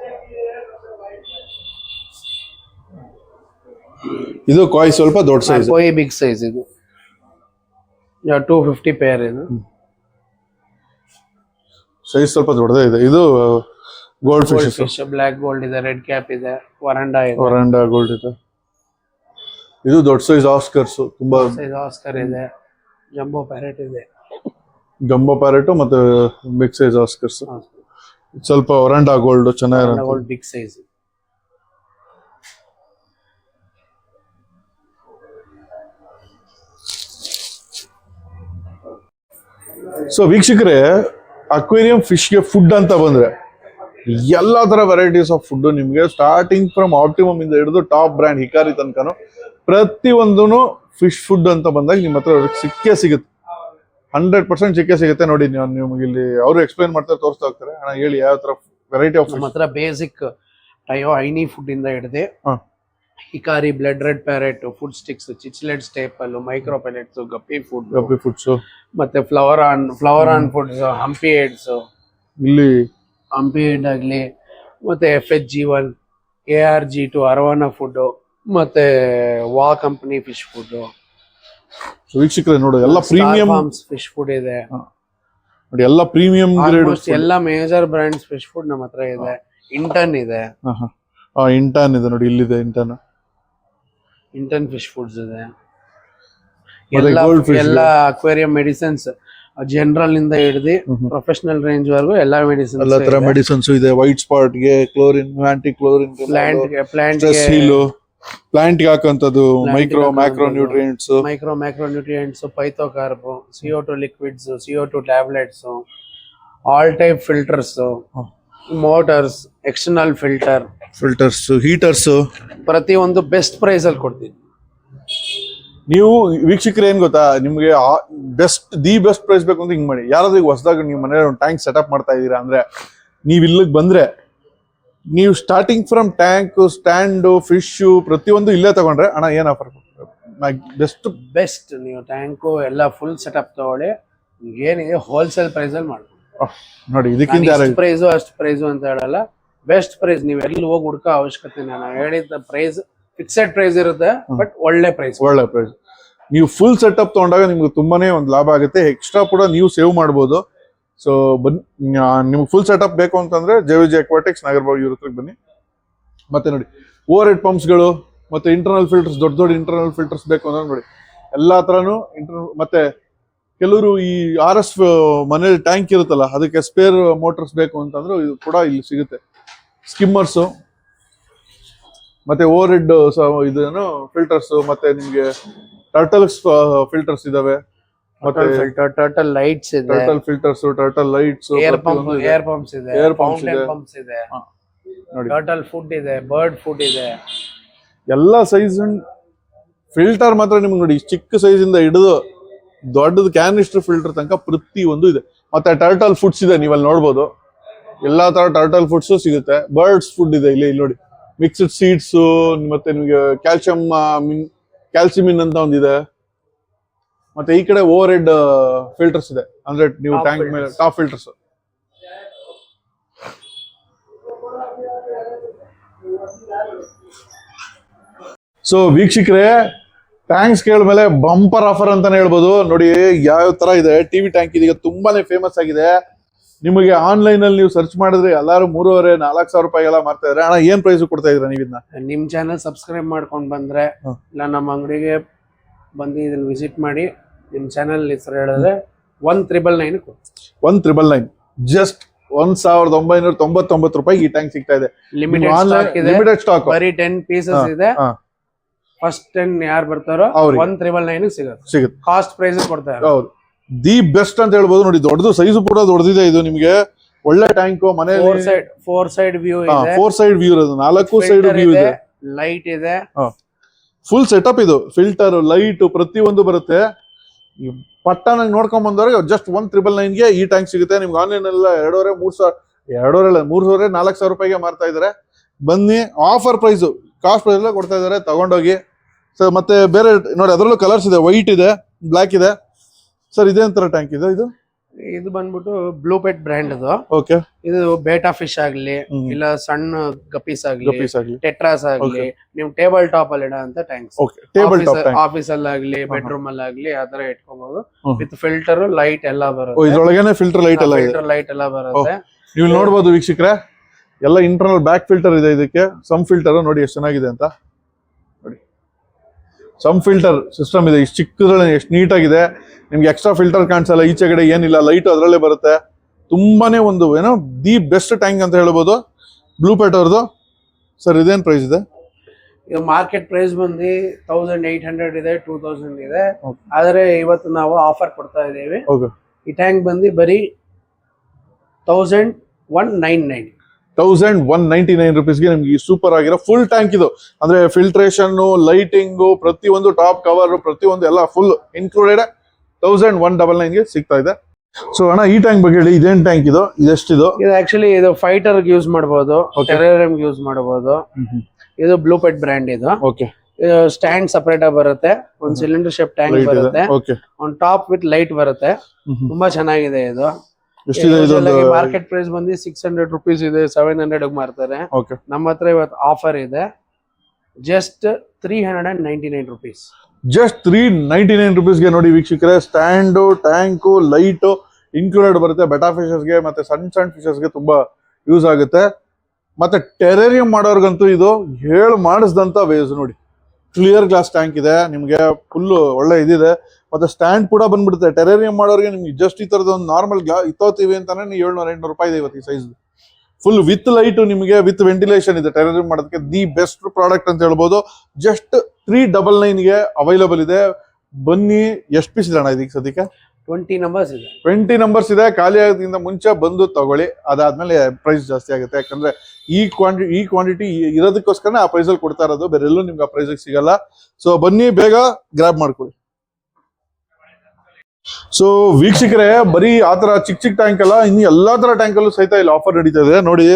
ಇದು ಕಾಯಿ ಸ್ವಲ್ಪ ದೊಡ್ಡ ಸೈಜ್. ಕೊಯ್ big size. ಇದು 250 ಪೇರ್. ಇದು ಸೈಜ್ ಸ್ವಲ್ಪ ದೊಡ್ಡದೇ ಇದೆ. ಇದು ಗೋಲ್ಡ್ ಫಿಶ್, ಬ್ಲಾಕ್ ಗೋಲ್ಡ್ ಇದೆ, ರೆಡ್ ಕ್ಯಾಪ್ ಇದೆ, ವರಂಡಾ ಗೋಲ್ಡ್ ಇದೆ. ಇದು ದೊಡ್ಡ ಸೈಜ್ ಆಸ್ಕರ್ಸ್, ತುಂಬಾ ಸೈಜ್ ಆಸ್ಕರ್ ಇದೆ, ಜಂಬೋ ಪ್ಯಾರೆಟ್ ಇದೆ, ಜಂಬೋ ಪ್ಯಾರೆಟ್ ಮತ್ತೆ ಬಿಗ್ ಸೈಜ್ ಆಸ್ಕರ್ಸ್. ಸ್ವಲ್ಪ ವರಂಡಾ ಗೋಲ್ಡ್ ಚೆನ್ನಾಗಿರುತ್ತೆ. Gold big size. ಸೊ ವೀಕ್ಷಕರೇ, ಅಕ್ವೇರಿಯಂ ಫಿಶ್ಗೆ ಫುಡ್ ಅಂತ ಬಂದ್ರೆ ಎಲ್ಲಾ ತರ ವೆರೈಟೀಸ್ ಆಫ್ ಫುಡ್ ನಿಮ್ಗೆ, ಸ್ಟಾರ್ಟಿಂಗ್ ಫ್ರಮ್ ಆಪ್ಟಿಮಮ್ ಇಂದ ಹಿಡಿದು ಟಾಪ್ ಬ್ರ್ಯಾಂಡ್ ಹಿಕಾರಿ ತನಕನು ಪ್ರತಿಯೊಂದೂ ಫಿಶ್ ಫುಡ್ ಅಂತ ಬಂದಾಗ ನಿಮ್ಮ ಹತ್ರ ಸಿಕ್ಕೇ ಸಿಗುತ್ತೆ. 100% ಸಿಕ್ಕೇ ಸಿಗುತ್ತೆ. ನೋಡಿ ನಿಮ್ಗೆ ಇಲ್ಲಿ ಅವರು ಎಕ್ಸ್ಪ್ಲೈನ್ ಮಾಡ್ತಾರೆ, ತೋರಿಸ್ತಾ ಹೋಗ್ತಾರೆ. ಅಣ್ಣ ಹೇಳಿ ಯಾವ ತರ ವೆರೈಟಿ ಆಫ್. ನಮ್ಮ ಹತ್ರ ಬೇಸಿಕ್ ಟಯೋ ಐನಿ ಫುಡ್ ಇಂದ ಹಿಡಿದು Hikari, blood red parrot, food sticks, cichlid staple, micro pellets, guppy foods, ಮತ್ತೆ flowerhorn foods, humpy heads, ಇಲ್ಲಿ ಹಂಪಿ ಹೆಡ್ ಆಗ್ಲಿ, ಮತ್ತೆ FHG1, ARG2 ಅರವಾನ ಫುಡ್, ಮತ್ತೆ ವಾ ಕಂಪನಿ ಫಿಶ್ ಫುಡ್. ವೀಕ್ಷಕರೇ ನೋಡಿ, ಎಲ್ಲ ಪ್ರೀಮಿಯಂ ಫಿಶ್ ಫುಡ್ ಇದೆ ನೋಡಿ, ಎಲ್ಲ ಪ್ರೀಮಿಯಂ ಗ್ರೇಡ್, ಎಲ್ಲ ಮೇಜರ್ ಬ್ರಾಂಡ್ಸ್ ಫಿಶ್ ಫುಡ್ ನಮ್ಮ ಹತ್ರ ಇದೆ. ಇಂಟನ್ ಇದೆ, ಇಂಟನ್ ಇದೆ ನೋಡಿ, ಇಲ್ಲಿದೆ ಇಂಟನ್ ಫಿಶ್ ಫುಡ್ಸ್ ಇದೆ. ಎಲ್ಲ ಅಕ್ವೇರಿಯಂ ಮೆಡಿಸಿನ್ಸ್, ಜನರಲ್ ಇಂದ ಹಿಡಿದು ಪ್ರೊಫೆಷನಲ್ ರೇಂಜ್ ವರೆಗೂ ಎಲ್ಲಾ ಮೆಡಿಸಿನ್ಸ್, ಎಲ್ಲ ತರ ಮೆಡಿಸಿನ್ಸ್ ಇದೆ. ವೈಟ್ ಸ್ಪಾಟ್ ಗೆ ಕ್ಲೋರಿನ್, ಆಂಟಿ ಕ್ಲೋರಿನ್, ಪ್ಲಾಂಟ್ ಗೆ ಹಾಕಂತದ್ದು, micro nutrients, phytocarb, CO2 liquids, CO2 tablets, all type filters, motors, external filters, heaters, ಪ್ರತಿ ಒಂದು ಬೆಸ್ಟ್ ಪ್ರೈಸ್ ಅಲ್ಲಿ ಕೊಡ್ತೀವಿ. ನೀವು ವೀಕ್ಷಕರು ಏನ್ ಗೊತ್ತಾ, ನಿಮ್ಗೆ ಬೆಸ್ಟ್ ಪ್ರೈಸ್ ಬೇಕು ಅಂತ ಹಿಂಗ್ ಮಾಡಿ. ಯಾರಾದ್ರೂ ಈಗ ಹೊಸದಾಗ ನೀವು ಮನೇಲಿ ಒಂದು ಟ್ಯಾಂಕ್ ಸೆಟಪ್ ಮಾಡ್ತಾ ಇದೀರಾ ಅಂದ್ರೆ, ನೀವ್ ಇಲ್ಲಿಗೆ ಬಂದ್ರೆ ನೀವು starting from tank, stand, fish ಪ್ರತಿಯೊಂದು ಇಲ್ಲೇ ತಗೊಂಡ್ರೆ ಅಣ್ಣ ಏನ್ ಆಫರ್ ಬೆಸ್ಟ್ ನೀವು ಟ್ಯಾಂಕು ಎಲ್ಲ ಫುಲ್ ಸೆಟಪ್ ತಗೊಳ್ಳಿ, ಏನಿದೆ ಹೋಲ್ಸೇಲ್ ಪ್ರೈಸ್ ಅಲ್ಲಿ ಮಾಡ್ಬೋದು. ನೋಡಿ ಇದಕ್ಕಿಂತ ಪ್ರೈಸು ಅಷ್ಟು ಪ್ರೈಸು ಅಂತ ಹೇಳಲ್ಲ, ಬೆಸ್ಟ್ ಪ್ರೈಸ್. ನೀವು ಎಲ್ಲಿ ಹೋಗಿ ಹುಡ್ಕೋ ಅವಶ್ಯಕತೆ, ನಾನು ಹೇಳಿದ ಪ್ರೈಸ್ ಫಿಕ್ಸೆಡ್ ಪ್ರೈಸ್ ಇರುತ್ತೆ, ಬಟ್ ಒಳ್ಳೆ ಪ್ರೈಸ್. ನೀವು ಫುಲ್ ಸೆಟಪ್ ತಗೊಂಡಾಗ ನಿಮ್ಗೆ ತುಂಬಾನೇ ಒಂದು ಲಾಭ ಆಗುತ್ತೆ, ಎಕ್ಸ್ಟ್ರಾ ಕೂಡ ನೀವು ಸೇವ್ ಮಾಡ್ಬೋದು. ಸೊ ನಿಮ್ಗೆ ಫುಲ್ ಸೆಟಪ್ ಬೇಕು ಅಂತಂದ್ರೆ JVG ಅಕ್ವಾಟಿಕ್ಸ್ ನಾಗರಬಾವಿ ಇವ್ರ ಹತ್ರಕ್ಕೆ ಬನ್ನಿ. ಮತ್ತೆ ನೋಡಿ ಓವರ್ ಹೆಡ್ ಪಂಪ್ಸ್ಗಳು ಮತ್ತೆ ಇಂಟರ್ನಲ್ ಫಿಲ್ಟರ್ಸ್, ದೊಡ್ಡ ಇಂಟರ್ನಲ್ ಫಿಲ್ಟರ್ಸ್ ಬೇಕು ಅಂದ್ರೆ ನೋಡಿ ಎಲ್ಲಾ ತರನು ಮತ್ತೆ ಕೆಲವರು ಈ RS ಮನೇಲಿ ಟ್ಯಾಂಕ್ ಇರುತ್ತಲ್ಲ, ಅದಕ್ಕೆ ಸ್ಪೇರ್ ಮೋಟರ್ಸ್ ಬೇಕು ಅಂತಂದ್ರೆ ಇದು ಕೂಡ ಇಲ್ಲಿ ಸಿಗುತ್ತೆ. ಸ್ಕಿಮ್ಮರ್ಸ್ ಮತ್ತೆ ಓವರ್ ಹೆಡ್ ಇದೇನು ಫಿಲ್ಟರ್ಸ್, ಮತ್ತೆ ನಿಮ್ಗೆ ಟರ್ಟಲ್ಸ್ ಫಿಲ್ಟರ್ಸ್ ಇದಾವೆ, ಮತ್ತೆ ಟರ್ಟಲ್ ಲೈಟ್ಸ್ ಇದೆ, turtle filters, turtle lights, air pumps ಇದೆ, ಪಂಪ್ಸ್ ಇದೆ, ನೋಡಿ ಟರ್ಟಲ್ ಫುಡ್ ಇದೆ, ಬರ್ಡ್ ಫುಡ್ ಇದೆ, ಎಲ್ಲ ಸೈಜ್ ಫಿಲ್ಟರ್ ಮಾತ್ರ ನಿಮ್ಗೆ ನೋಡಿ ಚಿಕ್ಕ ಸೈಜ್ ಇಂದ ಹಿಡಿದು ದೊಡ್ಡದು ಕ್ಯಾನಿಸ್ಟರ್ ಫಿಲ್ಟರ್ ತನಕ ಪ್ರತಿ ಒಂದು ಇದೆ. ಮತ್ತೆ ಟರ್ಟಲ್ ಫುಡ್ಸ್ ಇದೆ, ನೀವು ಅಲ್ಲಿ ನೋಡ್ಬೋದು ಎಲ್ಲಾ ತರ ಟರ್ಟಲ್ ಫುಡ್ಸ್ ಸಿಗುತ್ತೆ. ಬರ್ಡ್ಸ್ ಫುಡ್ ಇದೆ ಇಲ್ಲಿ ನೋಡಿ, ಮಿಕ್ಸ್ಡ್ ಸೀಡ್ಸ್, ಮತ್ತೆ ನಿಮ್ಗೆ ಕ್ಯಾಲ್ಸಿಮಿನ್ ಅಂತ ಒಂದಿದೆ. ಮತ್ತೆ ಈ ಕಡೆ ಓವರ್ ಹೆಡ್ ಫಿಲ್ಟರ್ಸ್ ಇದೆ, ಅಂದ್ರೆ ನೀವು ಟ್ಯಾಂಕ್ ಮೇಲೆ ಟಾಪ್ ಫಿಲ್ಟರ್ಸ್. ಸೊ ವೀಕ್ಷಕರೇ, ಟ್ಯಾಂಕ್ಸ್ ಕೇಳ್ಮೇಲೆ ಬಂಪರ್ ಆಫರ್ ಅಂತಾನೆ ಹೇಳ್ಬೋದು. ನೋಡಿ ಯಾವ ತರ ಇದೆ, ಟಿವಿ ಟ್ಯಾಂಕ್ ಇದೀಗ ತುಂಬಾನೇ ಫೇಮಸ್ ಆಗಿದೆ. ನಿಮಗೆ ಆನ್ಲೈನ್ ಅಲ್ಲಿ ನೀವು ಸರ್ಚ್ ಮಾಡಿದ್ರೆ ಎಲ್ಲಾರು 3,500-4,000 ರೂಪಾಯಿ ಎಲ್ಲ ಮಾರ್ತಾ ಇದ್ರೆ, ಅಣ್ಣ ಏನ್ ಪ್ರೈಸ್ ಕೊಡ್ತಾ ಇದ್ರ ನೀವು ಇದನ್ನ? ನಿಮ್ ಚಾನಲ್ ಸಬ್ಸ್ಕ್ರೈಬ್ ಮಾಡ್ಕೊಂಡ್ ಬಂದ್ರೆ, ಇಲ್ಲ ನಮ್ಮ ಅಂಗಡಿಗೆ ಬಂದು ಇದನ್ನ ವಿಸಿಟ್ ಮಾಡಿ ನಿಮ್ ಚಾನಲ್ ಹೆಸರು ಹೇಳಿದ್ರೆ 1,999 1,999 ಜಸ್ಟ್ 1,999 ರೂಪಾಯಿ ಈ ಟ್ಯಾಂಕ್ ಸಿಗ್ತಾ ಇದೆ. ಲಿಮಿಟೆಡ್ ಸ್ಟಾಕ್ ಬರೀ 10 ಪೀಸಸ್ ಇದೆ. ಫಸ್ಟ್ 10 ಯಾರು ಬರ್ತಾರೋ 1,999 ಸಿಗುತ್ತೆ. ಕಾಸ್ಟ್ ಪ್ರೈಸ್ ಕೊಡ್ತಾ ಇದ್ದಾರೆ. ಹೌದು, ದಿ ಬೆಸ್ಟ್ ಅಂತ ಹೇಳ್ಬೋದು. ನೋಡಿ ದೊಡ್ಡದು ಸೈಜ್ ಕೂಡ ದೊಡ್ಡದಿದೆ ಇದು. ನಿಮ್ಗೆ ಒಳ್ಳೆ ಟ್ಯಾಂಕ್, ಮನೆ ಫೋರ್ ಸೈಡ್ ವ್ಯೂ ಇದೆ, 4 ಸೈಡ್ ವ್ಯೂ ಇರೋದು, 4 ಸೈಡ್ ವ್ಯೂ ಇದೆ, ಲೈಟ್ ಇದೆ, ಫುಲ್ ಸೆಟಪ್ ಇದು. ಫಿಲ್ಟರ್, ಲೈಟ್ ಪ್ರತಿಯೊಂದು ಬರುತ್ತೆ. ಪಟ್ಟ ನಂಗೆ ನೋಡ್ಕೊಂಡ್ ಬಂದವ್ರಿಗೆ ಜಸ್ಟ್ 1,999 ಗೆ ಈ ಟ್ಯಾಂಕ್ ಸಿಗುತ್ತೆ. ನಿಮ್ಗೆ ಆನ್ಲೈನ್ ಎಲ್ಲ 2,500-4,000 ರೂಪಾಯಿಗೆ ಮಾರ್ತಾ ಇದಾರೆ. ಬನ್ನಿ, ಆಫರ್ ಪ್ರೈಸ್, ಕಾಸ್ಟ್ ಪ್ರೈಸ್ ಎಲ್ಲ ಕೊಡ್ತಾ ಇದಾರೆ, ತಗೊಂಡೋಗಿ. ಸೊ ಮತ್ತೆ ಬೇರೆ ನೋಡಿ ಅದರಲ್ಲೂ ಕಲರ್ಸ್ ಇದೆ, ವೈಟ್ ಇದೆ, ಬ್ಲಾಕ್ ಇದೆ. ಸರ್ ಇದೇನ್ ತರ ಟ್ಯಾಂಕ್ ಇದೆ ಇದು? ಇದು ಬಂದ್ಬಿಟ್ಟು ಬ್ಲೂ ಪೆಟ್ ಬ್ರ್ಯಾಂಡ್ ಅದು. ಓಕೆ, ಇದು ಬೇಟಾ ಫಿಶ್ ಆಗ್ಲಿ, ಇಲ್ಲ ಸಣ್ಣ ಗಪ್ಪೀಸ್ ಆಗ್ಲಿ, ಟೆಟ್ರಾಸ್ ಆಗ್ಲಿ, ನೀವು ಟೇಬಲ್ ಟಾಪ್ ಅಲ್ಲಿ ಇಡೋ ಅಂತ ಟ್ಯಾಂಕ್ಸ್. ಆಫೀಸ್ ಅಲ್ಲಿ ಆಗ್ಲಿ, ಬೆಡ್ರೂಮ್ ಅಲ್ಲಿ ಆಗ್ಲಿ ಆತರ ಇಟ್ಕೋಬಹುದು. ವಿತ್ ಫಿಲ್ಟರ್, ಲೈಟ್ ಎಲ್ಲ ಬರುತ್ತೆ. ಇದ್ರೊಳಗೇನೆ ಫಿಲ್ಟರ್ ಲೈಟ್ ಎಲ್ಲ ಬರುತ್ತೆ. ನೀವು ನೋಡ್ಬೋದು ವೀಕ್ಷಕರೇ, ಎಲ್ಲ ಇಂಟರ್ನಲ್ ಬ್ಯಾಕ್ ಫಿಲ್ಟರ್ ಇದೆ ಇದಕ್ಕೆ. ಸಮ್ ಫಿಲ್ಟರ್ ನೋಡಿ ಎಷ್ಟು ಚೆನ್ನಾಗಿದೆ ಅಂತ. ನೋಡಿ ಸಮ್ ಫಿಲ್ಟರ್ ಸಿಸ್ಟಮ್ ಇದೆ, ಇಷ್ಟು ಚಿಕ್ಕದ್ರಲ್ಲಿ ಎಷ್ಟು ನೀಟಾಗಿದೆ. ನಿಮ್ಗೆ ಎಕ್ಸ್ಟ್ರಾ ಫಿಲ್ಟರ್ ಕಾಣಿಸಲ್ಲ, ಈಚೆ ಕಡೆ ಏನಿಲ್ಲ, ಲೈಟ್ ಅದರಲ್ಲೇ ಬರುತ್ತೆ. ತುಂಬಾನೇ ಒಂದು ಏನೋ ದಿ ಬೆಸ್ಟ್ ಟ್ಯಾಂಕ್ ಅಂತ ಹೇಳ್ಬೋದು ಬ್ಲೂ ಪೆಟ್ ಅವ್ರದ್ದು. ಸರ್ ಇದೇನ್ ಪ್ರೈಸ್ ಇದೆ? ಮಾರ್ಕೆಟ್ ಪ್ರೈಸ್ ಬಂದು 1,800 ಇದೆ, 2,000 ಇದೆ. ಆದ್ರೆ ಇವತ್ತು ನಾವು ಆಫರ್ ಕೊಡ್ತಾ ಇದ್ದೀವಿ. ಈ ಟ್ಯಾಂಕ್ ಬಂದು ಬರೀ 1,199 1,199 ರುಪೀಸ್ಗೆ ನಿಮ್ಗೆ ಸೂಪರ್ ಆಗಿರೋ ಫುಲ್ ಟ್ಯಾಂಕ್ ಇದು. ಅಂದ್ರೆ ಫಿಲ್ಟ್ರೇಷನ್, ಲೈಟಿಂಗು, ಪ್ರತಿಯೊಂದು ಟಾಪ್ ಕವರ್, ಪ್ರತಿಯೊಂದು ಎಲ್ಲ ಫುಲ್ ಇನ್ಕ್ಲೂಡೆಡ್ 1,199 ಗೆ ಸಿಗ್ತಾ ಇದೆ. ಸೊ ಅಣ್ಣ ಈ ಟ್ಯಾಂಕ್ ಬಗ್ಗೆ ಹೇಳಿ, ಇದೇನ್ ಟ್ಯಾಂಕ್ ಇದು? ಇದೆಷ್ಟಿದು? ಇದು ಆಕ್ಚುಲಿ ಇದು ಫೈಟರ್ ಯೂಸ್ ಮಾಡಬಹುದು, ಟೆರೇರಿಯಂ ಯೂಸ್ ಮಾಡಬಹುದು. ಇದು ಬ್ಲೂ ಪೆಟ್ ಬ್ರ್ಯಾಂಡ್ ಇದು. ಓಕೆ, ಸ್ಟ್ಯಾಂಡ್ ಸಪರೇಟ್ ಆಗಿ ಬರುತ್ತೆ, ಒಂದು ಸಿಲಿಂಡರ್ ಶೇಪ್ ಟ್ಯಾಂಕ್ ಬರುತ್ತೆ, ಒಂದು ಟಾಪ್ ವಿತ್ ಲೈಟ್ ಬರುತ್ತೆ. ತುಂಬಾ ಚೆನ್ನಾಗಿದೆ ಇದು. ಮಾರ್ಕೆಟ್ ಪ್ರೈಸ್ ಬಂದು 600 ರುಪೀಸ್ ಇದೆ, 700 ಮಾರ್ತಾರೆ. ನಮ್ಮ ಹತ್ರ ಇವತ್ತು ಆಫರ್ ಇದೆ, ಜಸ್ಟ್ 399 ರುಪೀಸ್. ಜಸ್ಟ್ 399 ರುಪೀಸ್ಗೆ ನೋಡಿ ವೀಕ್ಷಕರೇ, ಸ್ಟ್ಯಾಂಡು, ಟ್ಯಾಂಕು, ಲೈಟು ಇನ್ಕ್ಲೂಡೆಡ್ ಬರುತ್ತೆ. ಬೆಟಾ ಫಿಶಸ್ಗೆ ಮತ್ತೆ ಸಣ್ಣ ಫಿಶಸ್ಗೆ ತುಂಬಾ ಯೂಸ್ ಆಗುತ್ತೆ. ಮತ್ತೆ ಟೆರೇರಿಯಂ ಮಾಡೋರ್ಗಂತೂ ಇದು ಹೇಳು ಮಾಡಿಸ್ದಂತ ವೇಸ್. ನೋಡಿ ಕ್ಲಿಯರ್ ಗ್ಲಾಸ್ ಟ್ಯಾಂಕ್ ಇದೆ, ನಿಮ್ಗೆ ಫುಲ್ ಒಳ್ಳೆ ಇದಿದೆ. ಮತ್ತೆ ಸ್ಟ್ಯಾಂಡ್ ಕೂಡ ಬಂದ್ಬಿಡುತ್ತೆ. ಟೆರೇರಿಯಂ ಮಾಡೋರಿಗೆ ನಿಮ್ಗೆ ಜಸ್ಟ್ ಈ ತರದ ಒಂದು ನಾರ್ಮಲ್ ಇತ್ತೋತೀವಿ ಅಂತಾನೆ 700-800 ರೂಪಾಯಿ ಇದೆ ಇವತ್ತು ಈ ಸೈಜ್. ಫುಲ್ ವಿತ್ ಲೈಟ್, ನಿಮಗೆ ವಿತ್ ವೆಂಟಿಲೇಷನ್ ಇದೆ. ಟೆರೇರಿಯಂ ಮಾಡೋದಕ್ಕೆ ದಿ ಬೆಸ್ಟ್ ಪ್ರಾಡಕ್ಟ್ ಅಂತ ಹೇಳ್ಬೋದು. ಜಸ್ಟ್ 399 ಗೆ ಅವೈಲಬಲ್ ಇದೆ. ಬನ್ನಿ. ಎಷ್ಟು ಪೀಸ್ ಇದೆ ಅಣ್ಣ ಇದಕ್ಕೆ ಸದ್ಯಕ್ಕೆ? 20 numbers ಇದೆ. 20 ನಂಬರ್ಸ್ ಇದೆ. ಖಾಲಿ ಆಗೋದ್ರಿಂದ ಮುಂಚೆ ಬಂದು ತಗೊಳ್ಳಿ, ಅದಾದ್ಮೇಲೆ ಪ್ರೈಸ್ ಜಾಸ್ತಿ ಆಗುತ್ತೆ. ಯಾಕಂದ್ರೆ ಈ ಕ್ವಾಂಟಿಟಿ ಇರೋದಕ್ಕೋಸ್ಕರ ಆ ಪ್ರೈಸ್ ಅಲ್ಲಿ ಕೊಡ್ತಾ ಇರೋದು, ಬೇರೆ ಎಲ್ಲೂ ನಿಮ್ಗೆ ಆ ಪ್ರೈಸ್ ಸಿಗಲ್ಲ. ಸೊ ಬನ್ನಿ, ಬೇಗ ಗ್ರಾಬ್ ಮಾಡ್ಕೊಳ್ಳಿ. ಸೊ ವೀಕ್ಷಕರೇ, ಬರೀ ಆತರ ಚಿಕ್ಕ ಟ್ಯಾಂಕ್ ಅಲ್ಲ, ಇನ್ನು ಎಲ್ಲಾ ತರ ಟ್ಯಾಂಕ್ ಅಲ್ಲೂ ಸಹಿತ ಇಲ್ಲಿ ಆಫರ್ ನಡೀತಾ ಇದೆ. ನೋಡಿ,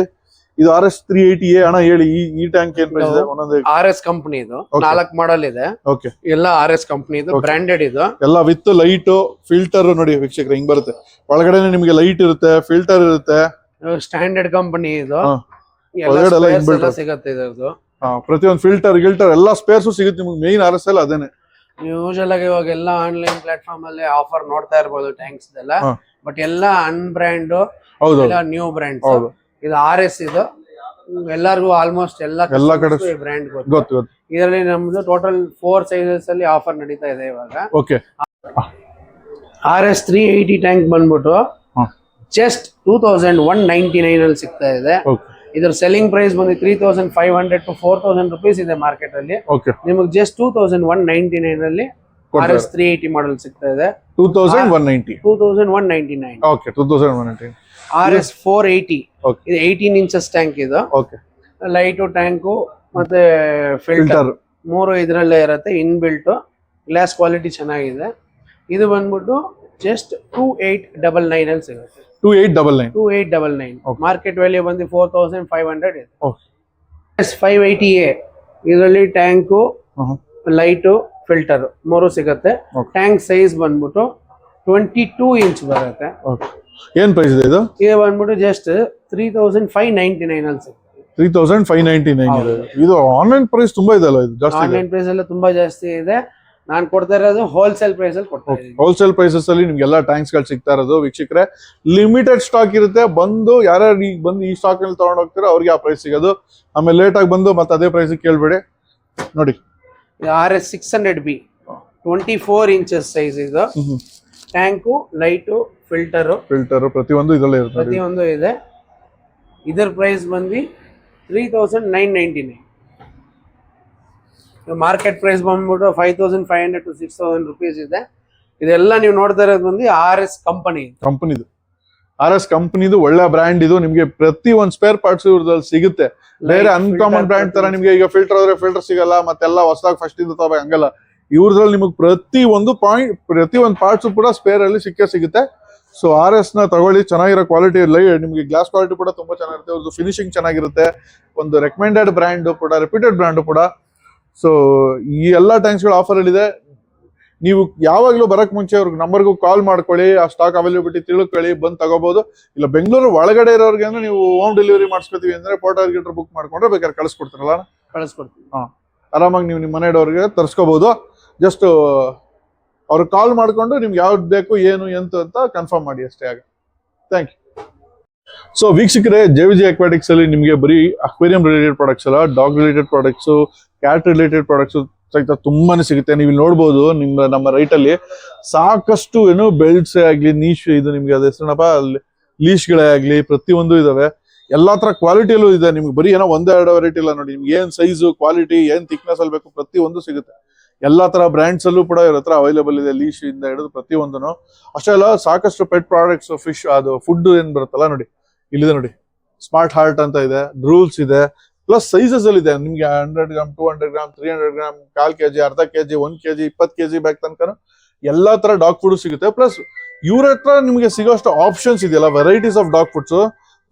ಇದು RS380A. ಅಣ್ಣ ಹೇಳಿ, ಈ ಟ್ಯಾಂಕ್ ಏನ್ ಪ್ರೈಸ್ ಇದೆ? ಒಂದೊಂದು RS ಕಂಪನಿ ಇದು 4 ಮಾಡಲ್ ಇದೆ. ಓಕೆ, ಎಲ್ಲ RS ಕಂಪನಿ ಇದು, ಬ್ರಾಂಡೆಡ್ ಇದು ಎಲ್ಲ ವಿತ್ ಲೈಟ್ ಫಿಲ್ಟರ್. ನೋಡಿ ವೀಕ್ಷಕರೇ, ಹಿಂಗ್ ಬರುತ್ತೆ. ಒಳಗಡೆ ನಿಮಗೆ ಲೈಟ್ ಇರುತ್ತೆ, ಫಿಲ್ಟರ್ ಇರುತ್ತೆ. ಸ್ಟ್ಯಾಂಡರ್ಡ್ ಕಂಪನಿ ಇದು. ಒಳಗಡೆ ಎಲ್ಲ ಎಲ್ಲ ಸಿಗುತ್ತೆ ಇದ್ರದ್ದು. ಪ್ರತಿಯೊಂದು ಫಿಲ್ಟರ್ ಎಲ್ಲ ಸ್ಪೇರ್ಸು ಸಿಗುತ್ತೆ ನಿಮ್ಗೆ. ಮೇನ್ RS ಎಲ್ಲ ಅದೇನೆ. ಯೂಶಲ್ ಆಗಿ ಇವಾಗ ಎಲ್ಲ ಆನ್ಲೈನ್ ಪ್ಲಾಟ್ಫಾರ್ಮ್ ಅಲ್ಲಿ ಆಫರ್ ನೋಡ್ತಾ ಇರ್ಬೋದು ಟ್ಯಾಂಕ್ಸ್ ಎಲ್ಲ. ಬಟ್ ಎಲ್ಲ ಅನ್ಬ್ರ್ಯಾಂಡ್, ಎಲ್ಲ ನ್ಯೂ ಬ್ರ್ಯಾಂಡ್. ಇದು RS ಇದು ಎಲ್ಲರಿಗೂ ಆಲ್ಮೋಸ್ಟ್ ಎಲ್ಲ ಕಡೆ ಬ್ರ್ಯಾಂಡ್ ಗೊತ್ತು. ಇದರಲ್ಲಿ ನಮ್ದು ಟೋಟಲ್ 4 ಸೈಜಸ್ ಅಲ್ಲಿ ಆಫರ್ ನಡೀತಾ ಇದೆ ಇವಾಗ. ಓಕೆ, RS380 ಟ್ಯಾಂಕ್ ಬಂದ್ಬಿಟ್ಟು ಜಸ್ಟ್ 2199 ಅಲ್ಲಿ ಸಿಗ್ತಾ ಇದೆ. ಇದ್ರ ಸೆಲ್ಲಿಂಗ್ ಪ್ರೈಸ್ ಬಂದು 3500 to 4000 rupees ಇದೆ ಮಾರ್ಕೆಟ್ ಅಲ್ಲಿ. ನಿಮಗೆ ಜಸ್ಟ್ 2199 ಅಲ್ಲಿ RS380 ಮಾಡೆಲ್ ಸಿಗ್ತಾ ಇದೆ. 2199. ಓಕೆ, 2199. RS480 ಇದು 18 ಇಂಚಸ್ ಟ್ಯಾಂಕ್ ಇದು. ಲೈಟು ಟ್ಯಾಂಕು ಮತ್ತೆ ಫಿಲ್ಟರ್ 3 ಇದ್ರಲ್ಲೇ ಇರುತ್ತೆ. ಇನ್ಬಿಲ್ಟ್ ಗ್ಲಾಸ್ ಕ್ವಾಲಿಟಿ ಚೆನ್ನಾಗಿದೆ. ಇದು ಬಂದ್ಬಿಟ್ಟು ಜಸ್ಟ್ 2899 ಅಲ್ಲಿ ಸಿಗುತ್ತೆ. 2899 ಮಾರ್ಕೆಟ್ ವ್ಯಾಲ್ಯೂ ಬಂದು 4500 ಇದೆ. RS580A ಇದರಲ್ಲಿ ಟ್ಯಾಂಕು, ಲೈಟು, ಫಿಲ್ಟರ್ 3 ಸಿಗುತ್ತೆ. ಟ್ಯಾಂಕ್ ಸೈಜ್ ಬಂದ್ಬಿಟ್ಟು 22 ಇಂಚ್ ಬರುತ್ತೆ. ಏನ್ ಪ್ರೈಸ್ ಇದೆ ಇದು? ಇದು ಬಂದ್ಬಿಟ್ಟು ಜಸ್ಟ್ 3599 ಅಲ್ಲಿ ಸಿಗುತ್ತೆ. 3599 ಇದು ಆನ್ಲೈನ್ ಪ್ರೈಸ್ ತುಂಬಾ ಇದೆ ಅಲ್ಲ? ಇದು ಜಾಸ್ತಿ, ಆನ್ಲೈನ್ ಪ್ರೈಸ್ ಎಲ್ಲ ತುಂಬಾ ಜಾಸ್ತಿ ಇದೆ. ನಾನು ಕೊಡ್ತಾ ಇರೋದು ಹೋಲ್ಸೇಲ್ ಪ್ರೈಸ್ ಅಲ್ಲಿ ಕೊಡ್ತಾ ಇದ್ದೀನಿ. ಹೋಲ್ಸೇಲ್ ಪ್ರೈಸಸ್ ಅಲ್ಲಿ ನಿಮ್ಗೆಲ್ಲ ಟ್ಯಾಂಕ್ಸ್ ಗಳು ಸಿಗ್ತಾ ಇರೋದು. ವೀಕ್ಷಕರೇ, ಲಿಮಿಟೆಡ್ ಸ್ಟಾಕ್ ಇರುತ್ತೆ. ಬಂದು ಯಾರ್ಯಾರು ಈಗ ಬಂದು ಈ ಸ್ಟಾಕ್ ಅಲ್ಲಿ ತಗೊಂಡ್ ಹೋಗ್ತಾರೋ ಅವ್ರಿಗೆ ಆ ಪ್ರೈಸ್ ಸಿಗೋದು. ಆಮೇಲೆ ಲೇಟ್ ಆಗಿ ಬಂದು ಮತ್ತೆ ಅದೇ ಪ್ರೈಸ್ ಕೇಳ್ಬೇಡಿ. ನೋಡಿ, RS600B 24 ಇಂಚಸ್ ಸೈಜ್ ಇದು. ಟ್ಯಾಂಕು, ಲೈಟು, ಫಿಲ್ಟರ್ ಪ್ರತಿಯೊಂದು ಇದರಲ್ಲೇ ಇರುತ್ತೆ. ಪ್ರತಿಯೊಂದು ಇದೆ. ಇದರ ಪ್ರೈಸ್ ಬಂದು 3999. ಮಾರ್ಕೆಟ್ ಪ್ರೈಸ್ ಬಂದ್ಬಿಟ್ಟು 5500 to 6000 rupees ಇದೆ. ಇದೆಲ್ಲ ನೀವು ನೋಡ್ತಾ ಇರೋದು ಬಂದು RS ಕಂಪನಿದು. RS ಕಂಪನಿದು ಒಳ್ಳೆ ಬ್ರ್ಯಾಂಡ್ ಇದು. ನಿಮ್ಗೆ ಪ್ರತಿ ಒಂದು ಸ್ಪೇರ್ ಪಾರ್ಟ್ಸ್ ಇವ್ರದಲ್ಲಿ ಸಿಗುತ್ತೆ. ಬೇರೆ ಅನ್ಕಾಮನ್ ಬ್ರ್ಯಾಂಡ್ ತರ ನಿಮ್ಗೆ ಈಗ ಫಿಲ್ಟರ್ ಆದ್ರೆ ಫಿಲ್ಟರ್ ಸಿಗಲ್ಲ, ಮತ್ತೆಲ್ಲ ಹೊಸದಾಗಿ ಫಸ್ಟ್ ಇಂದ ತಗೋಬೇಕು ಹಂಗಲ್ಲ. ಇವ್ರದ್ರಲ್ಲಿ ನಿಮಗೆ ಪ್ರತಿ ಒಂದು ಪಾರ್ಟ್ಸ್ ಕೂಡ ಸ್ಪೇರ್ ಅಲ್ಲಿ ಸಿಗುತ್ತೆ. ಸೊ RS ನ ತಗೊಳ್ಳಿ, ಚೆನ್ನಾಗಿರೋ ಕ್ವಾಲಿಟಿ. ನಿಮ್ಗೆ ಗ್ಲಾಸ್ ಕ್ವಾಲಿಟಿ ಕೂಡ ತುಂಬಾ ಚೆನ್ನಾಗಿರುತ್ತೆ. ಅವ್ರದ್ದು ಫಿನಿಶಿಂಗ್ ಚೆನ್ನಾಗಿರುತ್ತೆ. ಒಂದು ರೆಕಮೆಂಡೆಡ್ ಬ್ರ್ಯಾಂಡ್ ಕೂಡ, ರೆಪ್ಯೂಟೆಡ್ ಬ್ರ್ಯಾಂಡ್ ಕೂಡ. ಸೊ ಈ ಎಲ್ಲಾ ಟ್ಯಾಂಕ್ಸ್ ಗಳು ಆಫರ್ ಅಲ್ಲಿ ಇದೆ. ನೀವು ಯಾವಾಗ್ಲೂ ಬರಕ್ ಮುಂಚೆ ಅವ್ರಿಗೆ ನಂಬರ್ಗೂ ಕಾಲ್ ಮಾಡ್ಕೊಳ್ಳಿ, ಆ ಸ್ಟಾಕ್ ಅವೈಲಬಿಲಿಟಿ ತಿಳ್ಕೊಳ್ಳಿ, ಬಂದು ತಗೋಬಹುದು. ಇಲ್ಲ ಬೆಂಗಳೂರು ಒಳಗಡೆ ಇರೋರಿಗೆ ಅಂದ್ರೆ ನೀವು ಹೋಮ್ ಡೆಲಿವರಿ ಮಾಡಿಸ್ಕೊತೀವಿ ಅಂದ್ರೆ ಪೋರ್ಟರ್ ಗಿಟರ್ ಬುಕ್ ಮಾಡ್ಕೊಂಡ್ರೆ ಬೇಕಾದ್ರೆ ಕಳಿಸ್ಕೊಡ್ತಾರಲ್ಲ, ಕಳಿಸ್ಕೊಡ್ತೀವಿ. ಆರಾಮಾಗಿ ನೀವು ನಿಮ್ಮ ಮನೆಯವ್ರಿಗೆ ತರಿಸ್ಕೋಬಹುದು. ಜಸ್ಟ್ ಅವ್ರಿಗೆ ಕಾಲ್ ಮಾಡ್ಕೊಂಡು ನಿಮ್ಗೆ ಯಾವ್ದು ಬೇಕು, ಏನು ಎಂತ ಅಂತ ಕನ್ಫರ್ಮ್ ಮಾಡಿ ಅಷ್ಟೇ. ಆಗ ಥ್ಯಾಂಕ್ ಯು. ಸೊ ವೀಕ್ಷಕರೇ, JVG ಅಕ್ವಾಟಿಕ್ಸ್ ಅಲ್ಲಿ ನಿಮಗೆ ಬರೀ ಅಕ್ವೇರಿಯಂ ರಿಲೇಟೆಡ್ ಪ್ರಾಡಕ್ಟ್ಸ್ ಅಲ್ಲ, dog related products, cat related products ಸಹಿತ ತುಂಬಾನೇ ಸಿಗುತ್ತೆ. ನೀವು ಇಲ್ಲಿ ನೋಡ್ಬೋದು, ನಮ್ಮ ರೈಟ್ ಅಲ್ಲಿ ಸಾಕಷ್ಟು ಬೆಲ್ಟ್ಸ್ ಆಗ್ಲಿ, ನೀಶ್ ಇದು ನಿಮ್ಗೆ ಅದ ಹೆಸರಪ್ಪ ಲೀಶ್ಗಳೇ ಆಗ್ಲಿ, ಪ್ರತಿಯೊಂದು ಇದಾವೆ. ಎಲ್ಲಾ ತರ ಕ್ವಾಲಿಟಿಯಲ್ಲೂ ಇದೆ. ನಿಮ್ಗೆ ಬರೀ ಒಂದೆರಡು ವೆರೈಟಿ ಇಲ್ಲ. ನೋಡಿ, ನಿಮ್ಗೆ ಏನ್ ಸೈಜು, ಕ್ವಾಲಿಟಿ, ಏನ್ ಥಿಕ್ನೆಸ್ ಅಲ್ಲಿ ಬೇಕು ಪ್ರತಿಯೊಂದು ಸಿಗುತ್ತೆ. ಎಲ್ಲಾ ತರ ಬ್ರ್ಯಾಂಡ್ಸ್ ಅಲ್ಲೂ ಕೂಡ ಇವ್ರ ಹತ್ರ ಅವೈಲೇಬಲ್ ಇದೆ. ಲೀಶ್ ಇಂದ ಹಿಡಿದು ಪ್ರತಿಯೊಂದನು ಅಷ್ಟೇ ಅಲ್ಲ, ಸಾಕಷ್ಟು ಪೆಟ್ ಪ್ರಾಡಕ್ಟ್ಸ್, ಫಿಶ್, ಅದು ಫುಡ್ ಏನ್ ಬರುತ್ತಲ್ಲ ನೋಡಿ, ಇಲ್ಲಿದೆ ನೋಡಿ, ಸ್ಮಾರ್ಟ್ ಹಾರ್ಟ್ ಅಂತ ಇದೆ, ರೂಲ್ಸ್ ಇದೆ. ಪ್ಲಸ್ ಸೈಜಸ್ ಅಲ್ಲಿ ಇದೆ. ನಿಮ್ಗೆ 100 ಗ್ರಾಮ್, 200 ಗ್ರಾಮ್, 300 ಗ್ರಾಮ್, 1/4 kg, ಅರ್ಧ kg, 1 kg, 20 kg ಬ್ಯಾಗ್ ತನಕ ಎಲ್ಲಾ ತರ ಡಾಗ್ ಫುಡ್ ಸಿಗುತ್ತೆ. ಪ್ಲಸ್ ಇವ್ರ ಹತ್ರ ನಿಮ್ಗೆ ಸಿಗೋಷ್ಟು ಆಪ್ಷನ್ಸ್ ಇದೆಯಲ್ಲ, ವೆರೈಟೀಸ್ ಆಫ್ ಡಾಗ್ ಫುಡ್ಸ್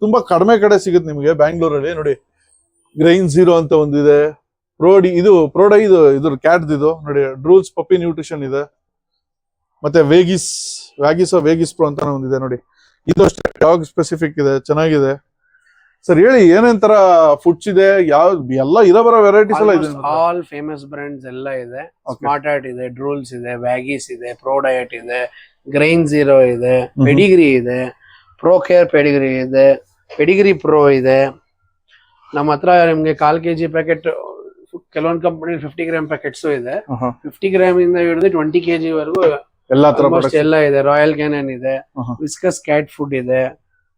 ತುಂಬಾ ಕಡಿಮೆ ಕಡೆ ಸಿಗುತ್ತೆ ನಿಮ್ಗೆ ಬ್ಯಾಂಗ್ಳೂರಲ್ಲಿ. ನೋಡಿ, ಗ್ರೈನ್ ಝೀರೋ ಅಂತ ಒಂದಿದೆ, ಪ್ರೋಡೈ ಇದು ಕ್ಯಾಟ್ ಇದು ನೋಡಿ, ರೂಲ್ಸ್ ಪಪ್ಪಿ ನ್ಯೂಟ್ರಿಷನ್ ಇದೆ, ಮತ್ತೆ ವೇಗಿಸ್ ಪ್ರೋ ಅಂತ ಒಂದಿದೆ ನೋಡಿ. ಇದು ಅಷ್ಟೇ ಡಾಗ್ ಸ್ಪೆಸಿಫಿಕ್ ಇದೆ, ಚೆನ್ನಾಗಿದೆ. ಸರ್ ಹೇಳಿ, ಏನೇನ್ ತರ ಫುಡ್ಸ್ ಇದೆ, ಎಲ್ಲ ಇರೋ ವೆರೈಟೀಸ್ ಎಲ್ಲ ಇದೆ. ಆಲ್ ಫೇಮಸ್ ಬ್ರಾಂಡ್ಸ್ ಎಲ್ಲ ಇದೆ. ಸ್ಮಾರ್ಟ್ ಹಾರ್ಟ್ ಇದೆ, ಡ್ರೂಲ್ಸ್ ಇದೆ, ವ್ಯಾಗೀಸ್ ಇದೆ, ಪ್ರೋ ಡಯಟ್ ಇದೆ, ಗ್ರೈನ್ ಝೀರೋ ಇದೆ, ಪೆಡಿಗ್ರಿ ಇದೆ, ಪ್ರೋ ಕೇರ್ ಪೆಡಿಗ್ರಿ ಇದೆ, ಪೆಡಿಗ್ರಿ ಪ್ರೋ ಇದೆ. ನಮ್ಮ ಹತ್ರ ನಿಮ್ಗೆ 1/4 kg ಪ್ಯಾಕೆಟ್, ಕೆಲವೊಂದು ಕಂಪನಿ 50 ಗ್ರಾಮ್ ಪ್ಯಾಕೆಟ್ಸ್ ಇದೆ. 50 ಗ್ರಾಮ್ ಇಂದ ಹಿಡಿದು 20 kg ವರೆಗೂ ಎಲ್ಲ ಇದೆ. ರಾಯಲ್ ಕ್ಯಾನನ್ ಇದೆ, ವಿಸ್ಕಸ್ ಕ್ಯಾಟ್ ಫುಡ್ ಇದೆ.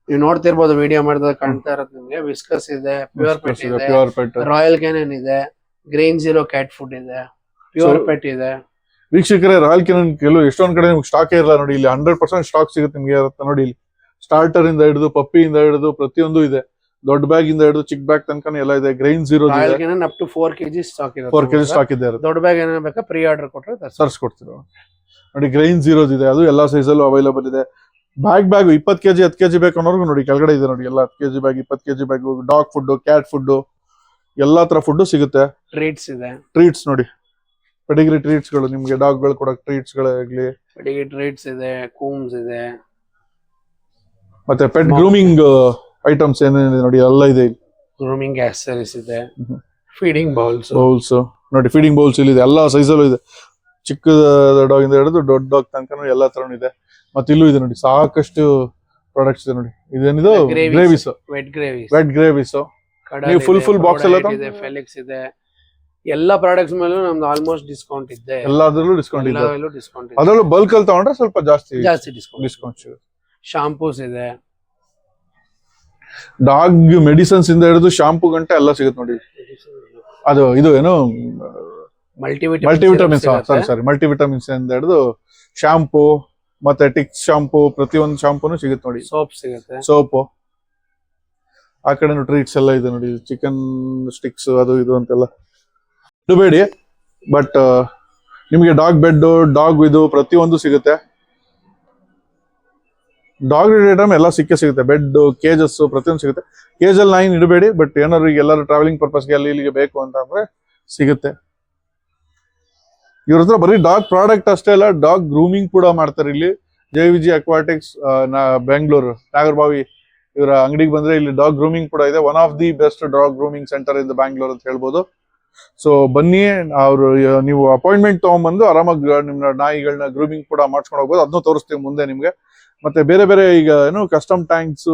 ನೀವು ನೋಡ್ತಿರ್ಬೋದು, ವಿಡಿಯೋ ಮಾಡಿದಾಗ ಕಾಣ್ತಾ ಇರೋದು ನಿಮ್ಗೆ. ವಿಸ್ಕಸ್ ಇದೆ, ಪ್ಯೂರ್ ಪೆಟ್ ಇದೆ, ರಾಯಲ್ ಕ್ಯಾನನ್ ಇದೆ, ಗ್ರೈನ್ ಝೀರೋ ಕ್ಯಾಟ್ ಫುಡ್ ಇದೆ, ಪ್ಯೂರ್ ಪೆಟ್ ಇದೆ. ವೀಕ್ಷಕರೇ, ರಾಯಲ್ ಕೆನನ್ ಕೆಲವು ಎಷ್ಟೊಂದ್ ಕಡೆ ನಿಮ್ಗೆ ಸ್ಟಾಕ್ ಇರಲ್ಲ ನೋಡಿ. ಇಲ್ಲಿ 100% ಸ್ಟಾಕ್ ಸಿಗುತ್ತೆ ನಿಮ್ಗೆ ಇರುತ್ತೆ ನೋಡಿ. ಇಲ್ಲಿ ಸ್ಟಾರ್ಟರ್ ಇಂದ ಹಿಡಿದು ಪಪ್ಪಿಯಿಂದ ಹಿಡಿದು ಪ್ರತಿಯೊಂದು ಇದೆ. ದೊಡ್ಡ ಬ್ಯಾಗ್ ಇಂದ ಹಿಡಿದು ಚಿಕ್ಕ ಬ್ಯಾಗ್ ತನಕ ಎಲ್ಲ ಇದೆ. Grain zero up to 4 kg stock ಇದೆ. 4 kg ಸ್ಟಾಕ್ ಇದೆ. ದೊಡ್ಡ ಬ್ಯಾಗ್ ಏನಾರ ಬೇಕಾ ಪ್ರೀ ಆರ್ಡರ್ ಕೊಟ್ರೆ ತರಿಸ್ಕೊಡ್ತೀವಿ ನೋಡಿ. ಗ್ರೈನ್ ಜೀರೋಸ್ ಇದೆ, ಅದು ಎಲ್ಲಾ ಸೈಜ್ ಅಲ್ಲೂ ಅವೈಲೇಬಲ್ ಇದೆ. ಬ್ಯಾಗ್ 20 kg 10 kg ಬೇಕು ಅನ್ನೋರ್ಗು ನೋಡಿ ಕೆಳಗಡೆ ಇದೆ ನೋಡಿ. ಎಲ್ಲ 10 kg bag, 20 kg bag, dog food, cat food, ಎಲ್ಲಾ ತರ ಫುಡ್ ಸಿಗುತ್ತೆ. ಟ್ರೀಟ್ಸ್ ಇದೆ. ಟ್ರೀಟ್ಸ್ ನೋಡಿ, ಪೆಡಿಗ್ರಿ ಟ್ರೀಟ್ಸ್ ಗಳು ನಿಮ್ಗೆ ಡಾಗ್ ಗಳು ಕೊಡಕ್ ಟ್ರೀಟ್ಸ್ ಗಳಾಗ್ಲಿ. ಪೆಡಿಗ್ರಿ ಟ್ರೀಟ್ಸ್ ಇದೆ, ಕೂಮ್ಸ್ ಇದೆ, ಮತ್ತೆ ಪೆಟ್ ಗ್ರೂಮಿಂಗ್ ಐಟಮ್ಸ್ ಏನೇನಿದೆ ನೋಡಿ ಎಲ್ಲ ಇದೆ. ಗ್ರೂಮಿಂಗ್ ಆಕ್ಸೆಸರೀಸ್ ಇದೆ, ಫೀಡಿಂಗ್ ಬೌಲ್ಸ್ ನೋಡಿ. ಫೀಡಿಂಗ್ ಬೌಲ್ಸ್ ಇಲ್ಲಿ ಇದೆ, ಎಲ್ಲಾ ಸೈಜ್ ಅಲ್ಲೂ ಇದೆ. ಚಿಕ್ಕ ಡಾಗ್ ಇಂದ ಹಿಡಿದು ದೊಡ್ಡ ಡಾಗ್ ತನಕ ಎಲ್ಲಾ ತರನು ಇದೆ. ಮತ್ತೆ ಇಲ್ಲೂ ಇದೆ ನೋಡಿ, ಸಾಕಷ್ಟು ಪ್ರಾಡಕ್ಟ್ಸ್ ಇದೆ ನೋಡಿ. ಇದೇನಿದು ಗ್ರೇವಿಸ್, ವೆಟ್ ಗ್ರೇವಿಸ್. ನೀವು ಫುಲ್ ಬಾಕ್ಸ್ ಎಲ್ಲ ಇದೆ, ಫೆಲಿಕ್ಸ್ ಇದೆ. ಎಲ್ಲಾ ಪ್ರಾಡಕ್ಟ್ಸ್ ಮೇಲೂ ನಮ್ದು ಆಲ್ಮೋಸ್ಟ್ ಡಿಸ್ಕೌಂಟ್ ಇದೆ. ಎಲ್ಲದರಲ್ಲೂ ಡಿಸ್ಕೌಂಟ್ ಇದೆ. ಡಿಸ್ಕೌಂಟ್ ಇದೆ. ಅದರಲ್ಲೂ ಬಲ್ಕ್ ಅಲ್ಲಿ ತಗೊಂಡ್ರೆ ಸ್ವಲ್ಪ ಜಾಸ್ತಿ ಡಿಸ್ಕೌಂಟ್ ಸಿಗುತ್ತೆ. ಶಾಂಪೂಸ್ ಇದೆ, ಡಾಗ್ ಮೆಡಿಸಿನ್ಸ್ ಇಂದ ಹಿಡಿದು ಶಾಂಪೂ ಗಂಟೆ ಎಲ್ಲ ಸಿಗುತ್ತೆ ನೋಡಿ. ಅದು ಇದು ಏನು ಮಲ್ಟಿವಿಟಮಿನ್ಸ್, ಸಾರಿ ಮಲ್ಟಿವಿಟಮಿನ್ಸ್ ಇಂದ ಹಿಡಿದು ಶಾಂಪೂ, ಮತ್ತೆ ಟಿಕ್ಸ್ ಶಾಂಪೂ, ಪ್ರತಿಯೊಂದು ಶಾಂಪೂನು ಸಿಗುತ್ತೆ ನೋಡಿ. ಸೋಪ್ ಸಿಗುತ್ತೆ, ಸೋಪು. ಆ ಕಡೆ ಟ್ರೀಟ್ಸ್ ಎಲ್ಲ ಇದೆ ನೋಡಿ, ಚಿಕನ್ ಸ್ಟಿಕ್ಸ್ ಅದು ಇದು ಅಂತೆಲ್ಲ ಇಡಬೇಡಿ. ಬಟ್ ನಿಮಗೆ ಡಾಗ್ ಬೆಡ್, ಡಾಗ್ ಇದು ಪ್ರತಿಯೊಂದು ಸಿಗುತ್ತೆ. ಡಾಗ್ ಐಟಮ್ ಎಲ್ಲ ಸಿಗುತ್ತೆ. ಬೆಡ್, ಕೇಜಸ್ ಪ್ರತಿಯೊಂದು ಸಿಗುತ್ತೆ. ಕೇಜಲ್ಲಿ 9 ಇಡಬೇಡಿ. ಬಟ್ ಏನಾದ್ರು ಈಗ ಎಲ್ಲರೂ ಟ್ರಾವೆಲಿಂಗ್ ಪರ್ಪಸ್ಗೆ ಅಲ್ಲಿ ಇಲ್ಲಿಗೆ ಬೇಕು ಅಂತ ಅಂದ್ರೆ ಸಿಗುತ್ತೆ. ಇವ್ರ ಹತ್ರ ಬರೀ ಡಾಗ್ ಪ್ರಾಡಕ್ಟ್ ಅಷ್ಟೇ ಅಲ್ಲ, ಡಾಗ್ ಗ್ರೂಮಿಂಗ್ ಕೂಡ ಮಾಡ್ತಾರೆ ಇಲ್ಲಿ. JVG ಅಕ್ವಾಟಿಕ್ಸ್, ಬೆಂಗಳೂರು ನಾಗರಬಾವಿ ಇವರ ಅಂಗಡಿಗೆ ಬಂದ್ರೆ ಇಲ್ಲಿ ಡಾಗ್ ಗ್ರೂಮಿಂಗ್ ಕೂಡ ಇದೆ. One of the best dog grooming centre ಇನ್ ಬ್ಯಾಂಗ್ಳೂರ್ ಅಂತ ಹೇಳ್ಬೋದು. ಸೊ ಬನ್ನಿ, ಅವರು ನೀವು ಅಪಾಯಿಂಟ್ಮೆಂಟ್ ತಗೊಂಡ್ಬಂದು ಆರಾಮಾಗಿ ನಿಮ್ಮ ನಾಯಿಗಳನ್ನ ಗ್ರೂಮಿಂಗ್ ಕೂಡ ಮಾಡ್ಸ್ಕೊಂಡು ಹೋಗ್ಬೋದು. ಅದನ್ನು ತೋರಿಸ್ತೀವಿ ಮುಂದೆ ನಿಮ್ಗೆ. ಮತ್ತೆ ಬೇರೆ ಬೇರೆ ಈಗ ಏನು ಕಸ್ಟಮ್ ಟ್ಯಾಂಕ್ಸ್,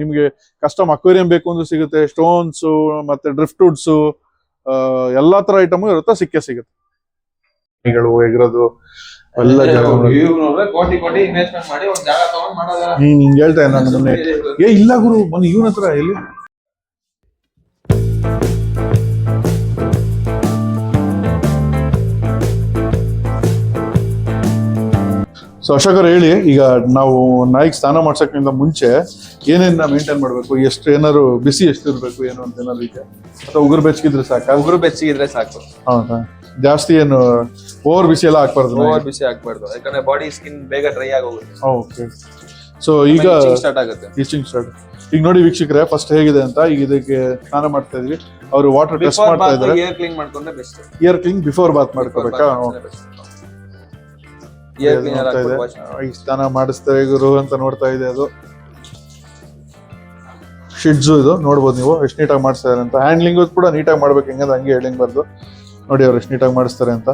ನಿಮ್ಗೆ ಕಸ್ಟಮ್ ಅಕ್ವೇರಿಯಂ ಬೇಕು ಅಂದ್ರೆ ಸಿಗುತ್ತೆ. ಸ್ಟೋನ್ಸ್ ಮತ್ತೆ ಡ್ರಿಫ್ಟ್ ವುಡ್ಸ್, ಎಲ್ಲಾ ತರ ಐಟಮ್ ಇರುತ್ತೆ, ಸಿಗುತ್ತೆ. ಎಗರೋದು ಎಲ್ಲ ಹಿಂಗ್ ಹೇಳ್ತಾ ನಾನು ಮೊನ್ನೆ. ಇಲ್ಲ ಗುರು, ಮೊನ್ನೆ ಇವನ ಹತ್ರ ಎಲ್ಲಿ ಸೊ ಅಶೋಕರ್ ಹೇಳಿ, ಈಗ ನಾವು ನಾಯಿಗೆ ಸ್ನಾನ ಮಾಡ್ಸಕ್ಕಿಂತ ಮುಂಚೆ ಏನೇನ ಮೇಂಟೈನ್ ಮಾಡ್ಬೇಕು, ಎಷ್ಟು ಏನಾದ್ರು ಬಿಸಿ ಎಷ್ಟು ಇರ್ಬೇಕು ಏನು ಅಂತ ಏನಾದ್ರು ಇದೆ, ಅಥವಾ ಉಗುರು ಬೆಚ್ಚಗಿದ್ರೆ ಸಾಕು? ಉಗುರು ಬೆಚ್ಚಗಿದ್ರೆ ಸಾಕು. ಹೌದಾ? ಜಾಸ್ತಿ ಏನು ಓವರ್ ಬಿಸಿ ಎಲ್ಲ ಹಾಕ್ಬಾರ್ದು? ಓವರ್ ಬಿಸಿ ಹಾಕ್ಬಾರ್ದು, ಯಾಕಂದ್ರೆ ಬಾಡಿ ಸ್ಕಿನ್ ಬೇಗ ಡ್ರೈ ಆಗೋಗುತ್ತೆ. ಓಕೆ. ಸೊ ಈಗ ಸ್ಟಾರ್ಟ್ ಆಗುತ್ತೆ, ಈಚಿಂಗ್ ಸ್ಟಾರ್ಟ್. ಈಗ ನೋಡಿ ವೀಕ್ಷಕರೇ, ಫಸ್ಟ್ ಹೇಗಿದೆ ಅಂತ. ಈಗ ಇದಕ್ಕೆ ಸ್ನಾನ ಮಾಡ್ತಾ ಇದೀವಿ. ಅವರು ವಾಟರ್ ಟೆಸ್ಟ್ ಮಾಡ್ತಾ ಇದ್ದಾರೆ. ಏರ್ ಕ್ಲೀನ್ ಮಾಡ್ಕೊಂಡ್ರೆ best. Air clean before bath ಮಾಡ್ಕೋಬೇಕಾ? ಏರ್ ಕ್ಲೀನರ್ ಈಗ ಸ್ನಾನ ಮಾಡಿಸ್ತಾರೆ ಗುರು ಅಂತ ನೋಡ್ತಾ ಇದೆ. ಅದು ಶಿಡ್ಜು, ಇದು ನೋಡ್ಬೋದು ನೀವು ಎಷ್ಟು ನೀಟಾಗಿ ಮಾಡಿಸ್ತಾರೆ ಅಂತ. ಹ್ಯಾಂಡ್ಲಿಂಗ್ ಕೂಡ ನೀಟಾಗಿ ಮಾಡ್ಬೇಕು, ಹೆಂಗಂದ್ರೆ ಹಂಗೆ ಹೇಳಿಂಗ್ಬಾರ್ದು. ನೋಡಿ ಅವ್ರು ಎಷ್ಟು ನೀಟಾಗಿ ಮಾಡಿಸ್ತಾರೆ ಅಂತ.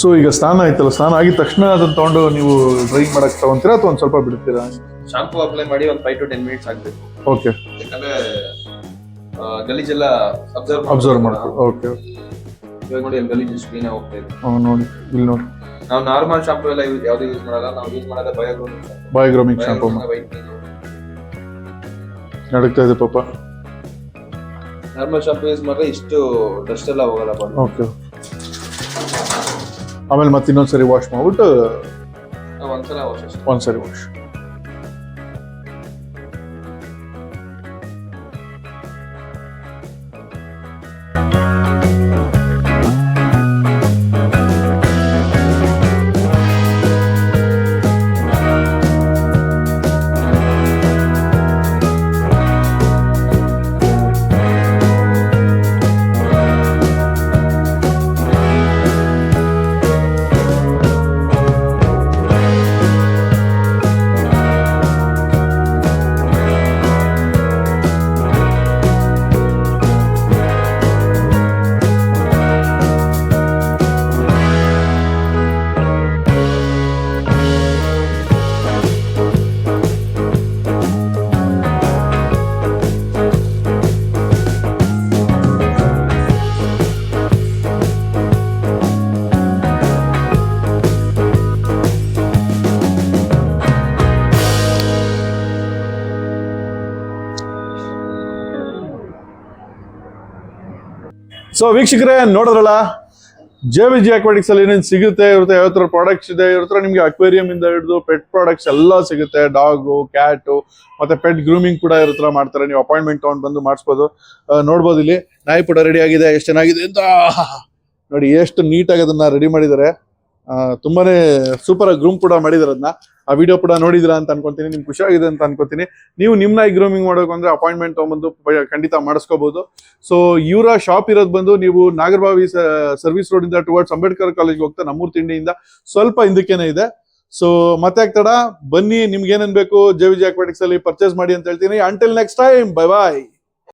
ಸೊ ಈಗ ಸ್ನಾನ ಆಯ್ತಲ್ಲ, ಸ್ನಾನ ಆಗಿದ ತಕ್ಷಣ ಅದನ್ನ ತಗೊಂಡು ನೀವು ಡ್ರೈಯಿಂಗ್ ಮಾಡಕ್ ತಗೊಂತೀರಾ ಅಥವಾ ಒಂದ್ ಸ್ವಲ್ಪ ಬಿಡ್ತೀರಾ? ಶಾಂಪೂ ಅಪ್ಲೈ ಮಾಡಿ ಒಂದು 5 to 10 ಮಿನಿಟ್ಸ್ ಆಗ್ಬೇಕು. ಓಕೆ. ಯಾಕಂದ್ರೆ ಗಲೀಜೆಲ್ಲ ಅಬ್ಸರ್ವ್ ಮಾಡ್ಕೊ. ಓಕೆ. ಇವಾಗ ನೋಡಿ ಅಲ್ಲಿ ಗಲೀಜ್ ಎಷ್ಟು ಕ್ಲೀನ್ ಆಗಿ ಹೋಗ್ತಾ ಇದೆ. ನೋಡಿ ಇಲ್ಲಿ ನೋಡಿ, ನಾವು ನಾರ್ಮಲ್ ಶಾಂಪೂ ಎಲ್ಲ ಯಾವ್ದು ಯೂಸ್ ಮಾಡಲ್ಲ. ನಾವು ಯೂಸ್ ಮಾಡೋದು ಬಯೋಗ್ರೂಮಿಂಗ್ ಶಾಂಪೂ. ನಡಕ್ತಾ ಇದೆ ಪಾಪ. ನಾರ್ಮಲ್ ಶಾಂಪೂ ಯೂಸ್ ಮಾಡಿದ್ರೆ ಇಷ್ಟು ಡಸ್ಟ್ ಎಲ್ಲ ಹೋಗಲ್ಲ ಬಾಡಿ. ಓಕೆ. ಆಮೇಲೆ ಮತ್ತೆ ಇನ್ನೊಂದ್ಸರಿ ವಾಶ್ ಮಾಡ್ಬಿಟ್ಟು ಒಂದ್ಸರಿ ವಾಶ್. ಸೊ ವೀಕ್ಷಕರೇ ನೋಡಿದ್ರಲ್ಲ, JVG ಅಕ್ವಾಟಿಕ್ಸ್ ಅಲ್ಲಿ ಏನೇನು ಸಿಗುತ್ತೆ ಇರುತ್ತೆ, ಯಾವ ತರ ಪ್ರಾಡಕ್ಟ್ಸ್ ಇದೆ ಇರುತ್ತೆ, ನಿಮ್ಗೆ ಅಕ್ವೇರಿಯಂ ಇಂದ ಹಿಡಿದು ಪೆಟ್ ಪ್ರಾಡಕ್ಟ್ಸ್ ಎಲ್ಲ ಸಿಗುತ್ತೆ. ಡಾಗು, ಕ್ಯಾಟು ಮತ್ತೆ ಪೆಟ್ ಗ್ರೂಮಿಂಗ್ ಕೂಡ ಇರೋ ಮಾಡ್ತಾರೆ. ನೀವು ಅಪಾಯಿಂಟ್ಮೆಂಟ್ ತಗೊಂಡು ಬಂದು ಮಾಡಿಸ್ಬೋದು. ನೋಡ್ಬೋದು ಇಲ್ಲಿ ನಾಯಿ ಕೂಡ ರೆಡಿ ಆಗಿದೆ, ಎಷ್ಟು ಚೆನ್ನಾಗಿದೆ ಅಂತ ನೋಡಿ, ಎಷ್ಟು ನೀಟಾಗಿ ಅದನ್ನ ರೆಡಿ ಮಾಡಿದ್ದಾರೆ. ತುಂಬಾನೇ ಸೂಪರ್ ಆಗಿ ಗ್ರೂಮ್ ಕೂಡ ಮಾಡಿದಾರೆ. ಅದನ್ನ ಆ ವಿಡಿಯೋ ಕೂಡ ನೋಡಿದಿರಾ ಅಂತ ಅನ್ಕೊಂತೀನಿ, ನಿಮ್ಗೆ ಖುಷಿ ಆಗಿದೆ ಅಂತ ಅನ್ಕೋತೀನಿ. ನೀವು ನಿಮ್ಮ ನಾಯಿ ಗ್ರೂಮಿಂಗ್ ಮಾಡೋಕೆ ಅಂದ್ರೆ ಅಪಾಯಿಂಟ್ಮೆಂಟ್ ತಗೊಂಡ್ಬಂದು ಖಂಡಿತ ಮಾಡಿಸ್ಕೋಬಹುದು. ಸೊ ಇವರ ಶಾಪ್ ಇರೋದು ಬಂದು ನೀವು ನಾಗರಬಾವಿ ಸರ್ವಿಸ್ ರೋಡ್ ಇಂದ ಟುವರ್ಡ್ಸ್ ಅಂಬೇಡ್ಕರ್ ಕಾಲೇಜ್ ಹೋಗ್ತಾ ನಮ್ಮೂರ್ ತಿಂಡಿಯಿಂದ ಸ್ವಲ್ಪ ಹಿಂದಕ್ಕೇನೆ ಇದೆ. ಸೊ ಮತ್ತೆ ಆಗ್ತಡ ಬನ್ನಿ, ನಿಮ್ಗೆ ಏನೇನ್ ಬೇಕು JVG ಅಕ್ವಾಟಿಕ್ಸ್ ಅಲ್ಲಿ ಪರ್ಚೇಸ್ ಮಾಡಿ ಅಂತ ಹೇಳ್ತೀನಿ. ಅಂಟಿಲ್ ನೆಕ್ಸ್ಟ್ ಟೈಮ್, ಬೈ ಬಾಯ್.